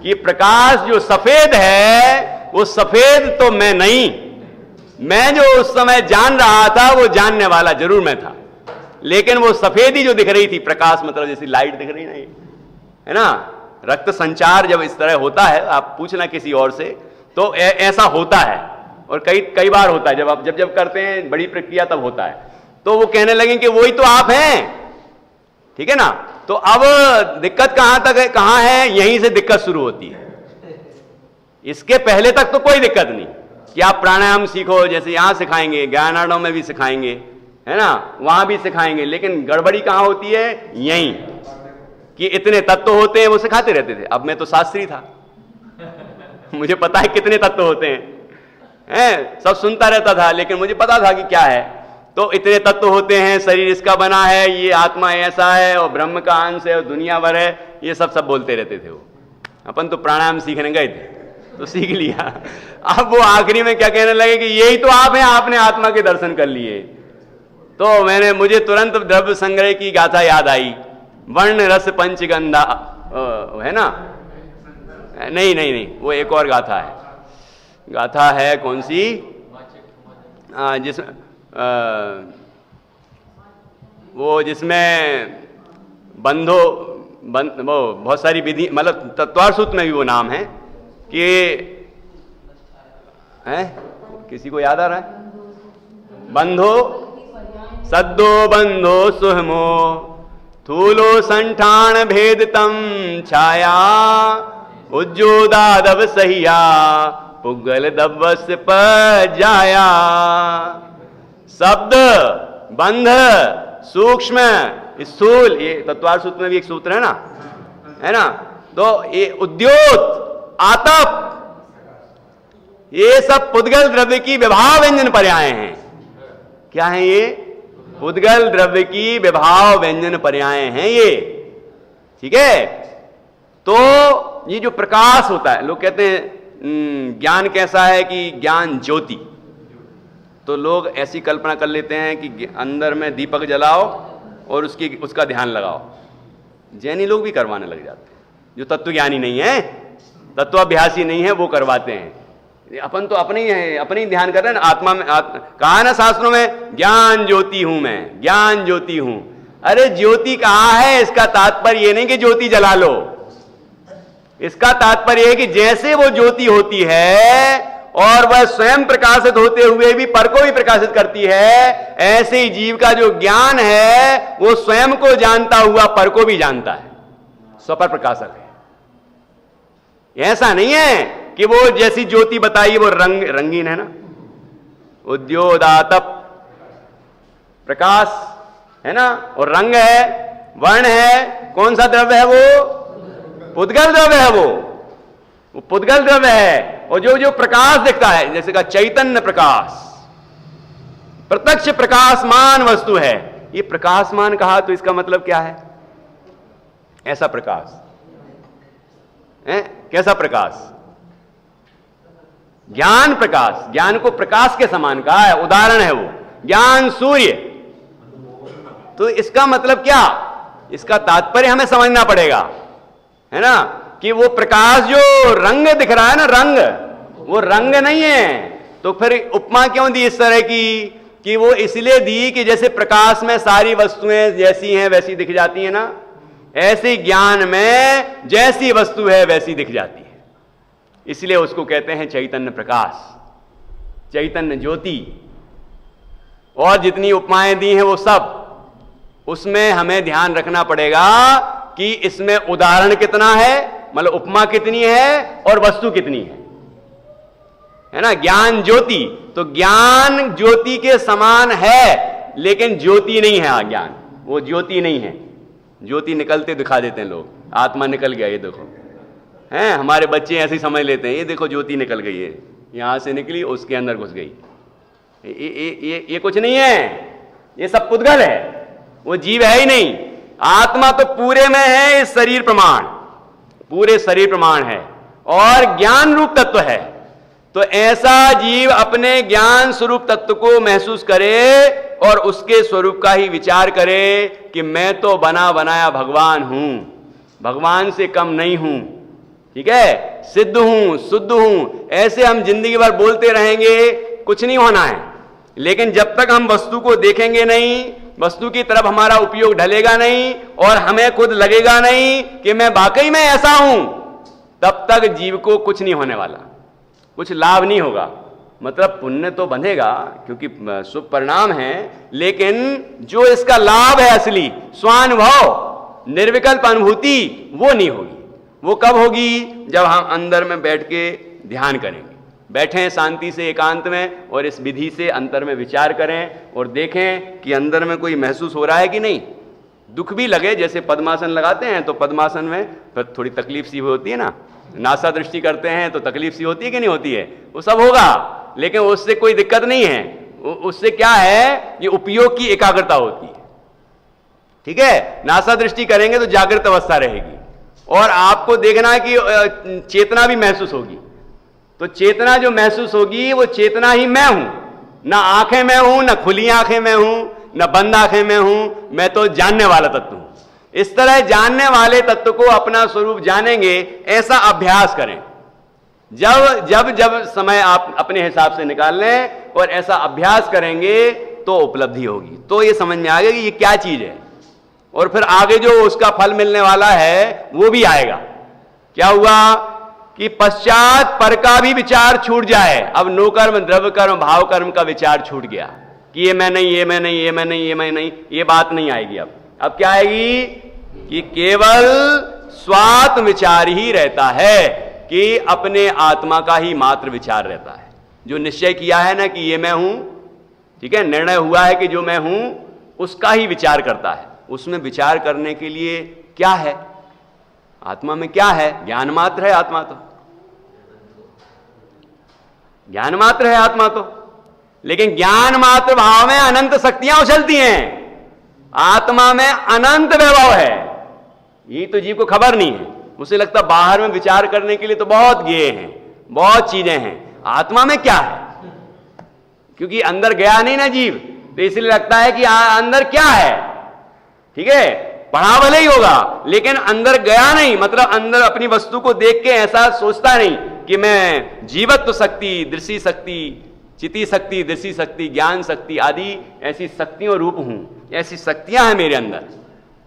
कि प्रकाश जो सफेद है वो सफेद तो मैं नहीं, मैं जो उस समय जान रहा था वो जानने वाला जरूर मैं था, लेकिन वो सफेदी जो दिख रही थी, प्रकाश मतलब जैसी लाइट दिख रही नहीं है ना। रक्त संचार जब इस तरह होता है, आप पूछना किसी और से, तो ऐसा होता है, और कई बार होता है, जब करते हैं बड़ी प्रक्रिया तब होता है। तो वो कहने लगे कि वही तो आप हैं, ठीक है ना। तो अब दिक्कत कहां तक है, कहां है, यहीं से दिक्कत शुरू होती है। इसके पहले तक तो कोई दिक्कत नहीं कि आप प्राणायाम सीखो, जैसे यहां सिखाएंगे, ज्ञानार्णव में भी सिखाएंगे, है ना, वहां भी सिखाएंगे, लेकिन गड़बड़ी कहां होती है, यहीं कि इतने तत्व होते हैं, वो सिखाते रहते थे। अब मैं तो शास्त्री था, मुझे पता है कितने तत्व होते हैं, सब सुनता रहता था, लेकिन मुझे पता था कि क्या है। तो इतने तत्व होते हैं, शरीर इसका बना है, ये आत्मा ऐसा है, और ब्रह्म का अंश है, और दुनिया भर है, ये सब बोलते रहते थे वो। अपन तो प्राणायाम सीखने गए थे तो सीख लिया। अब वो आखिरी में क्या कहने लगे कि यही तो आप हैं, आपने आत्मा के दर्शन कर लिए। तो मुझे तुरंत द्रव्य संग्रह की गाथा याद आई, वर्ण रस पंचगंधा है ना, नहीं, वो एक और गाथा है। गाथा है कौन सी, जिसमें वो बहुत सारी विधि, मतलब तत्वार सूत्र में भी वो नाम है कि है, किसी को याद आ रहा है, बंधो सद्दो बंधो सुहमो थूलो संठान भेदतम छाया उज्जोदादव सहिया पुगल दवस पर जाया। शब्द, बंध, सूक्ष्म, स्थूल, ये तत्वार सूत्र में भी एक सूत्र है ना। तो ये उद्योत, आतप, ये सब पुद्गल द्रव्य की विभाव व्यंजन पर्याय हैं। क्या है ये? पुद्गल द्रव्य की विभाव व्यंजन पर्याय हैं ये, ठीक है। तो ये जो प्रकाश होता है, लोग कहते हैं ज्ञान कैसा है कि ज्ञान ज्योति, तो लोग ऐसी कल्पना कर लेते हैं कि अंदर में दीपक जलाओ और उसका ध्यान लगाओ। जैनी लोग भी करवाने लग जाते हैं, जो तत्वज्ञानी नहीं है, तत्वाभ्यासी नहीं है, वो करवाते हैं। अपन तो अपने ही ध्यान कर रहे हैं ना। आत्मा में कहा ना शास्त्रों में, ज्ञान ज्योति हूं मैं, ज्ञान ज्योति हूं। अरे ज्योति कहाँ है? इसका तात्पर्य ये नहीं कि ज्योति जला लो, इसका तात्पर्य है कि जैसे वो ज्योति होती है और वह स्वयं प्रकाशित होते हुए भी पर को भी प्रकाशित करती है, ऐसे ही जीव का जो ज्ञान है वो स्वयं को जानता हुआ पर को भी जानता है, स्वपर प्रकाशक है। ऐसा नहीं है कि वो जैसी ज्योति बताई वो रंगीन है ना। उद्योदातप, प्रकाश है ना, और रंग है, वर्ण है। कौन सा द्रव्य है वो? पुद्गल द्रव्य है वो पुद्गल द्रव्य है। और जो प्रकाश दिखता है, जैसे का चैतन्य प्रकाश, प्रत्यक्ष प्रकाशमान वस्तु है। ये प्रकाशमान कहा तो इसका मतलब क्या है? ऐसा प्रकाश है। कैसा प्रकाश? ज्ञान प्रकाश, ज्ञान को प्रकाश के समान कहा है, उदाहरण है वो ज्ञान सूर्य। तो इसका मतलब क्या? इसका तात्पर्य हमें समझना पड़ेगा, है ना, कि वो प्रकाश जो रंग दिख रहा है ना, रंग, वो रंग नहीं है। तो फिर उपमा क्यों दी इस तरह की? कि वो इसलिए दी कि जैसे प्रकाश में सारी वस्तुएं जैसी हैं वैसी दिख जाती है ना, ऐसे ज्ञान में जैसी वस्तु है वैसी दिख जाती है। इसलिए उसको कहते हैं चैतन्य प्रकाश, चैतन्य ज्योति। और जितनी उपमाएं दी हैं वो सब, उसमें हमें ध्यान रखना पड़ेगा कि इसमें उदाहरण कितना है, मतलब उपमा कितनी है और वस्तु कितनी है ना। ज्ञान ज्योति, तो ज्ञान ज्योति के समान है, लेकिन ज्योति नहीं है। ज्ञान वो ज्योति नहीं है। ज्योति निकलते दिखा देते हैं लोग, आत्मा निकल गया, ये देखो, हैं, हमारे बच्चे ऐसे ही समझ लेते हैं, ये देखो ज्योति निकल गई है, यहां से निकली उसके अंदर घुस गई। ये कुछ नहीं है, ये सब पुद्गल है, वो जीव है ही नहीं। आत्मा तो पूरे में है, इस शरीर प्रमाण, पूरे शरीर प्रमाण है और ज्ञान रूप तत्व है। तो ऐसा जीव अपने ज्ञान स्वरूप तत्व को महसूस करे और उसके स्वरूप का ही विचार करे कि मैं तो बना बनाया भगवान हूं, भगवान से कम नहीं हूं, ठीक है, सिद्ध हूं, शुद्ध हूं। ऐसे हम जिंदगी भर बोलते रहेंगे, कुछ नहीं होना है। लेकिन जब तक हम वस्तु को देखेंगे नहीं, वस्तु की तरफ हमारा उपयोग ढलेगा नहीं और हमें खुद लगेगा नहीं कि मैं वाकई में ऐसा हूं, तब तक जीव को कुछ नहीं होने वाला, कुछ लाभ नहीं होगा। मतलब पुण्य तो बंधेगा क्योंकि शुभ परिणाम है, लेकिन जो इसका लाभ है असली स्वानुभव, निर्विकल्प अनुभूति, वो नहीं होगी। वो कब होगी? जब हम अंदर में बैठ के ध्यान करेंगे, बैठें शांति से एकांत में और इस विधि से अंतर में विचार करें और देखें कि अंदर में कोई महसूस हो रहा है कि नहीं। दुख भी लगे, जैसे पद्मासन लगाते हैं तो पद्मासन में फिर थोड़ी तकलीफ सी होती है ना, नासा दृष्टि करते हैं तो तकलीफ सी होती है कि नहीं होती है, वो सब होगा, लेकिन उससे कोई दिक्कत नहीं है। उससे क्या है, ये उपयोग की एकाग्रता होती है, ठीक है। नासा दृष्टि करेंगे तो जागृत अवस्था रहेगी, और आपको देखना है कि चेतना भी महसूस होगी। तो चेतना जो महसूस होगी वो चेतना ही मैं हूं। ना आंखें मैं हूं, ना खुली आंखें मैं हूं, ना बंद आंखें मैं हूं, मैं तो जानने वाला तत्व हूं। इस तरह जानने वाले तत्व को अपना स्वरूप जानेंगे, ऐसा अभ्यास करें। जब जब जब समय आप अपने हिसाब से निकाल लें और ऐसा अभ्यास करेंगे तो उपलब्धि होगी। तो ये समझ में आ गया कि ये क्या चीज है, और फिर आगे जो उसका फल मिलने वाला है वो भी आएगा। क्या हुआ कि पश्चात पर का भी विचार छूट जाए। अब नो कर्म, द्रव्य कर्म, भाव कर्म का विचार छूट गया कि ये मैं नहीं, ये मैं नहीं, ये मैं नहीं, ये मैं नहीं, ये बात नहीं आएगी। अब क्या आएगी कि केवल स्वात्म विचार ही रहता है, कि अपने आत्मा का ही मात्र विचार रहता है। जो निश्चय किया है ना कि ये मैं हूं, ठीक है, निर्णय हुआ है कि जो मैं हूं, उसका ही विचार करता है। उसमें विचार करने के लिए क्या है? आत्मा में क्या है? ज्ञान मात्र है आत्मा तो, ज्ञान मात्र है आत्मा तो। लेकिन ज्ञान मात्र भाव में अनंत शक्तियां उछलती हैं, आत्मा में अनंत वैभव है। यही तो जीव को खबर नहीं है। उसे लगता बाहर में विचार करने के लिए तो बहुत गेय हैं, बहुत चीजें हैं, आत्मा में क्या है? क्योंकि अंदर गया नहीं ना जीव, तो इसलिए लगता है कि अंदर क्या है। ठीक है, पढ़ा भले ही होगा लेकिन अंदर गया नहीं, मतलब अंदर अपनी वस्तु को देख के ऐसा सोचता नहीं कि मैं जीवत्व शक्ति, दृष्टि शक्ति, चिति शक्ति, दृष्टि शक्ति, ज्ञान शक्ति आदि ऐसी शक्तियों रूप हूं, ऐसी शक्तियां हैं मेरे अंदर।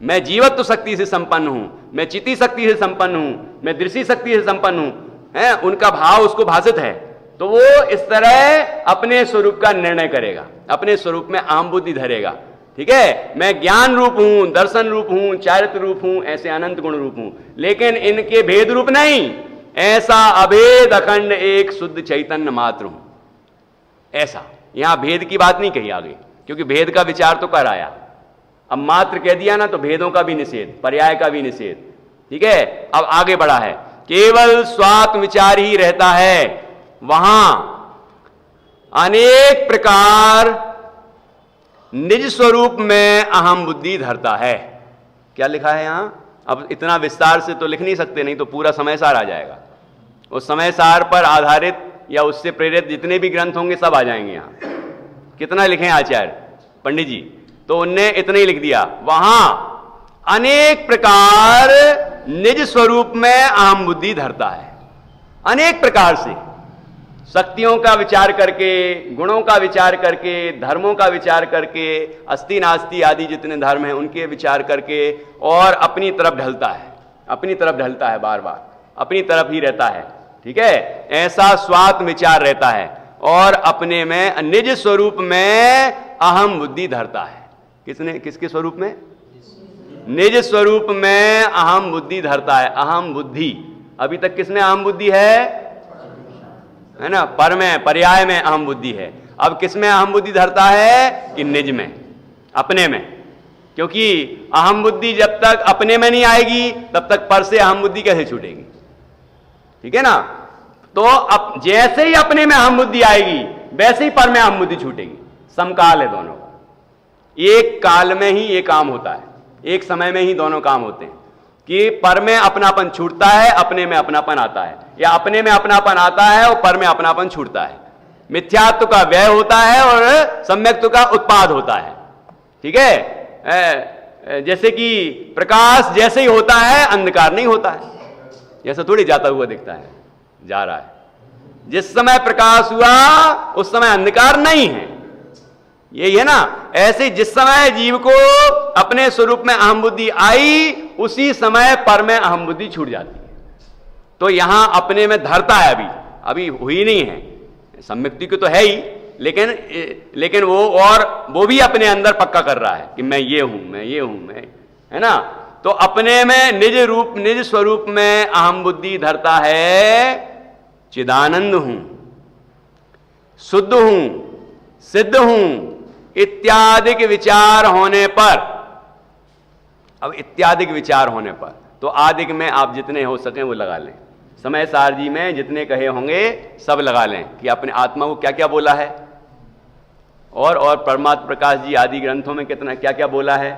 मैं जीवत्व शक्ति से संपन्न हूं, मैं चिति शक्ति से संपन्न हूं, मैं दृष्टि शक्ति से संपन्न हूं, है उनका भाव उसको भाषित है। तो वो इस तरह अपने स्वरूप का निर्णय करेगा, अपने स्वरूप में अहम बुद्धि धरेगा। ठीक है, मैं ज्ञान रूप हूं, दर्शन रूप हूं, चारित्र रूप हूं, ऐसे अनंत गुण रूप हूं, लेकिन इनके भेद रूप नहीं, ऐसा अभेद अखंड एक शुद्ध चैतन्य मात्र हूं। ऐसा, यहां भेद की बात नहीं कही आगे, क्योंकि भेद का विचार तो कर आया। अब मात्र कह दिया ना तो भेदों का भी निषेध, पर्याय का भी निषेध। ठीक है, अब आगे बढ़ा है, केवल स्वात्म विचार ही रहता है, वहां अनेक प्रकार निज स्वरूप में अहम बुद्धि धरता है। क्या लिखा है यहां? अब इतना विस्तार से तो लिख नहीं सकते, नहीं तो पूरा समय सार आ जाएगा। उस समय सार पर आधारित या उससे प्रेरित जितने भी ग्रंथ होंगे सब आ जाएंगे यहां। कितना लिखे आचार्य पंडित जी? तो उनने इतना ही लिख दिया, वहां अनेक प्रकार निज स्वरूप में अहम बुद्धि धरता है। अनेक प्रकार से शक्तियों का विचार करके, गुणों का विचार करके, धर्मों का विचार करके, अस्ति नास्ति आदि जितने धर्म हैं उनके विचार करके, और अपनी तरफ ढलता है, अपनी तरफ ढलता है, बार बार अपनी तरफ ही रहता है। ठीक है, ऐसा स्वात्म विचार रहता है और अपने में निज स्वरूप में अहम बुद्धि धरता है। किसने, किसके स्वरूप में? निज स्वरूप में अहम बुद्धि धरता है। अहम बुद्धि अभी तक किसमें अहम बुद्धि है ना? पर में, पर्याय में अहम बुद्धि है। अब किसमें अहम बुद्धि धरता है? कि निज में, अपने में। क्योंकि अहम बुद्धि जब तक अपने में नहीं आएगी तब तक पर से अहम बुद्धि कैसे छूटेगी? ठीक है ना? तो अब जैसे ही अपने में अहम बुद्धि आएगी वैसे ही पर में अहम बुद्धि छूटेगी। समकाल है दोनों का, एक काल में ही ये काम होता है, एक समय में ही दोनों काम होते हैं कि पर में अपनापन छूटता है, अपने में अपनापन आता है, या अपने में अपनापन आता है और पर में अपनापन छूटता है। मिथ्यात्व का व्यय होता है और सम्यक्त्व का उत्पाद होता है। ठीक है, जैसे कि प्रकाश जैसे ही होता है अंधकार नहीं होता है, जैसा थोड़ी जाता हुआ दिखता है, जा रहा है। जिस समय प्रकाश हुआ उस समय अंधकार नहीं है, यही है ना? ऐसे जिस समय जीव को अपने स्वरूप में अहम बुद्धि आई उसी समय पर में अहम बुद्धि छूट जाती है। तो यहां अपने में धरता है, अभी हुई नहीं है, सम्यक्ति को तो है ही, लेकिन वो भी अपने अंदर पक्का कर रहा है कि मैं ये हूं, मैं ये हूं, मैं, है ना? तो अपने में निज स्वरूप में अहम बुद्धि धरता है। चिदानंद हूं, शुद्ध हूं, सिद्ध हूं इत्यादि विचार होने पर, अब इत्यादि विचार होने पर तो आदिक में आप जितने हो सकें वो लगा लें। समय सार जी में जितने कहे होंगे सब लगा लें कि अपने आत्मा को क्या क्या बोला है, और परमात्मा प्रकाश जी आदि ग्रंथों में कितना क्या क्या बोला है,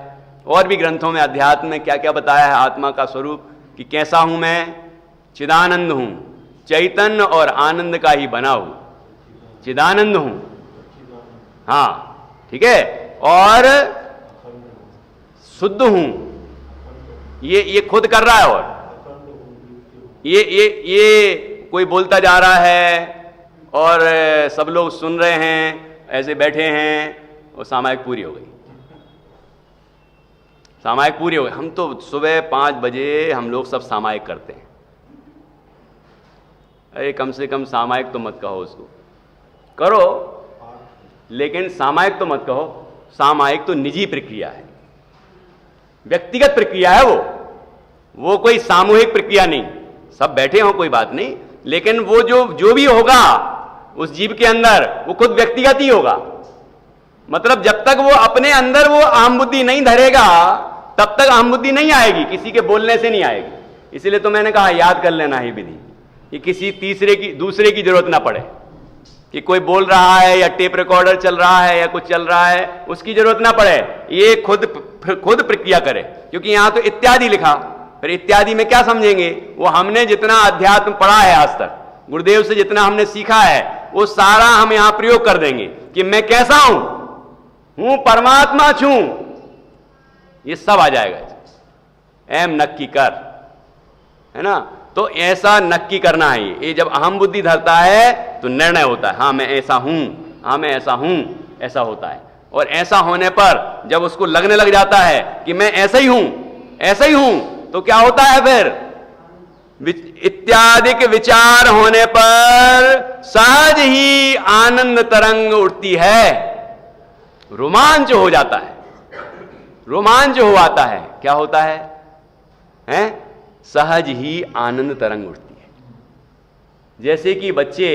और भी ग्रंथों में अध्यात्म में क्या क्या बताया है आत्मा का स्वरूप कि कैसा हूं मैं? चिदानंद हूं, चैतन्य और आनंद का ही बना हूं, चिदानंद हूं। हाँ, ठीक है। और शुद्ध हूं, ये खुद कर रहा है। और ये कोई बोलता जा रहा है और सब लोग सुन रहे हैं, ऐसे बैठे हैं, और सामायिक पूरी हो गई, सामायिक पूरी हो गई। हम तो सुबह 5 बजे हम लोग सब सामायिक करते हैं। अरे कम से कम सामायिक तो मत कहो, उसको करो, लेकिन सामायिक तो मत कहो। सामायिक तो निजी प्रक्रिया है, व्यक्तिगत प्रक्रिया है वो कोई सामूहिक प्रक्रिया नहीं। सब बैठे हो कोई बात नहीं, लेकिन वो जो भी होगा उस जीव के अंदर वो खुद व्यक्तिगत ही होगा। मतलब जब तक वो अपने अंदर वो अहम बुद्धि नहीं धरेगा तब तक अहम बुद्धि नहीं आएगी, किसी के बोलने से नहीं आएगी। इसलिए तो मैंने कहा याद कर लेना ही विधि, कि किसी दूसरे की जरूरत ना पड़े, कि कोई बोल रहा है या टेप रिकॉर्डर चल रहा है या कुछ चल रहा है, उसकी जरूरत ना पड़े, ये खुद प्रक्रिया करे। क्योंकि यहां तो इत्यादि लिखा, फिर इत्यादि में क्या समझेंगे? वो हमने जितना अध्यात्म पढ़ा है आज तक, गुरुदेव से जितना हमने सीखा है, वो सारा हम यहां प्रयोग कर देंगे कि मैं कैसा हूं परमात्मा छू, ये सब आ जाएगा। एम नक्की कर, है ना? तो ऐसा नक्की करना है। ये जब अहम बुद्धि धरता है तो निर्णय होता है, हाँ मैं ऐसा हूं, हाँ मैं ऐसा हूं, ऐसा होता है। और ऐसा होने पर जब उसको लगने लग जाता है कि मैं ऐसा ही हूं, तो क्या होता है फिर? इत्यादि विचार होने पर सहज ही आनंद तरंग उठती है, रोमांच हो जाता है, रोमांच हो आता है। क्या होता है? सहज ही आनंद तरंग उठती है। जैसे कि बच्चे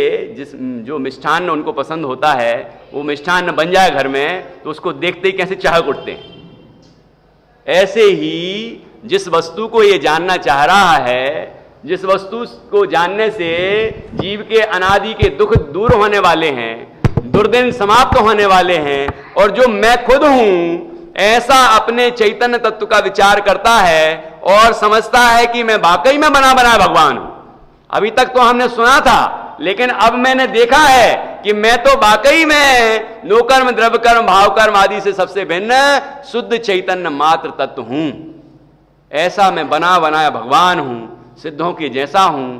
जो मिष्ठान्न उनको पसंद होता है, वो मिष्ठान्न बन जाए घर में तो उसको देखते ही कैसे चाहक उठते हैं। ऐसे ही जिस वस्तु को ये जानना चाह रहा है, जिस वस्तु को जानने से जीव के अनादि के दुख दूर होने वाले हैं, दुर्दिन समाप्त होने वाले हैं, और जो मैं खुद हूं ऐसा अपने चैतन्य तत्व का विचार करता है और समझता है कि मैं वाकई में बना भगवान हूं। अभी तक तो हमने सुना था, लेकिन अब मैंने देखा है कि मैं तो वाकई में नोकर्म द्रव्य कर्म भाव कर्म आदि से सबसे भिन्न शुद्ध चैतन्य मात्र तत्व हूं। ऐसा मैं बना बनाया भगवान हूं, सिद्धों के जैसा हूं,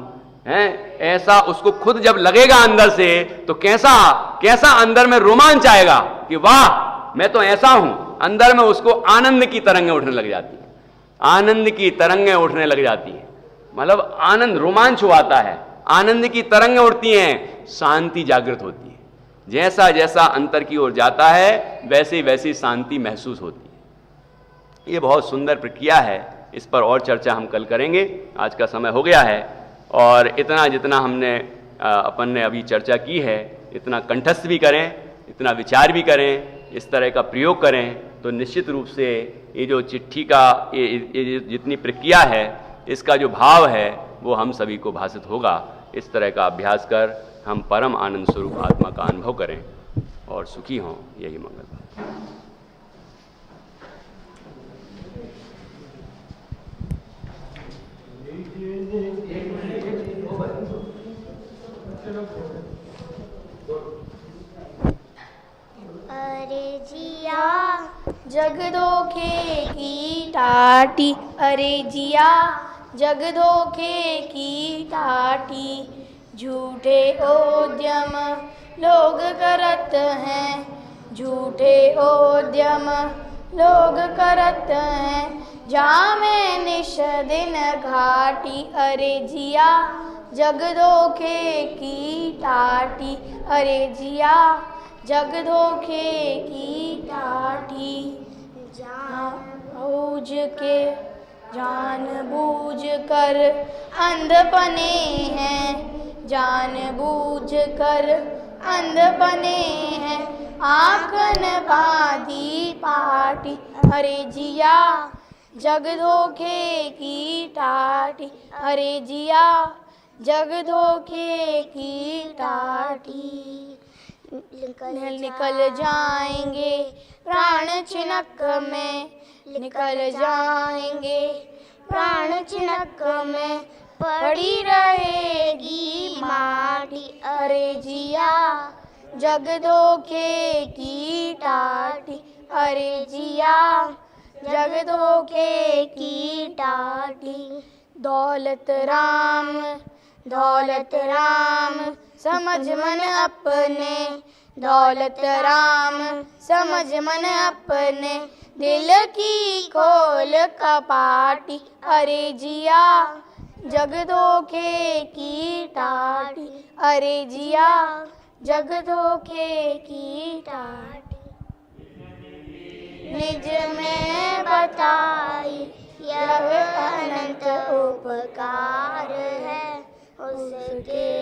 ऐसा उसको खुद जब लगेगा अंदर से, तो कैसा अंदर में रोमांच आएगा कि वाह मैं तो ऐसा हूं। अंदर में उसको आनंद की तरंगें उठने लग जाती है, आनंद की तरंगें उठने लग जाती है। मतलब आनंद, रोमांच हुआता है, आनंद की तरंगें उठती हैं, शांति जागृत होती है। जैसा जैसा अंतर की ओर जाता है वैसे वैसी शांति महसूस होती है। ये बहुत सुंदर प्रक्रिया है, इस पर और चर्चा हम कल करेंगे। आज का समय हो गया है, और इतना जितना हमने अपन ने अभी चर्चा की है, इतना कंठस्थ भी करें, इतना विचार भी करें, इस तरह का प्रयोग करें, तो निश्चित रूप से ये जो चिट्ठी का ये जितनी प्रक्रिया है, इसका जो भाव है वो हम सभी को भासित होगा। इस तरह का अभ्यास कर हम परम आनंद स्वरूप आत्मा का अनुभव करें और सुखी हों, यही मंगल। अरे जिया जग धोखे की टाटी, अरे जिया जग धोखे की टाटी, झूठे उद्यम लोग करत हैं, झूठे उद्यम लोग करत हैं, जामे निश दिन घाटी, अरे जिया जग धोखे की टाटी, अरे जिया जग धोखे की टाटी, जान बूझ कर अंधपने हैं, जान बूझ कर अंधपने हैं, आंखन बांधी पाटी, अरे जिया जग धोखे की टाटी, अरे जिया जग धोखे की टाटी, निकल जाएंगे प्राण छिनक में, निकल जाएंगे प्राण चिनक में पड़ी रहेगी माटी। अरे जिया जग धोखे की टाटी। अरे जिया जग धोखे की टाटी। दौलत राम समझ मन अपने। दौलत राम समझ मन अपने। दिल की खोल कपाटी। अरे जिया जग धोखे की टाटी। अरे जिया जग धोखे की टाटी। निज में बताई यह अनंत उपकार है, उसके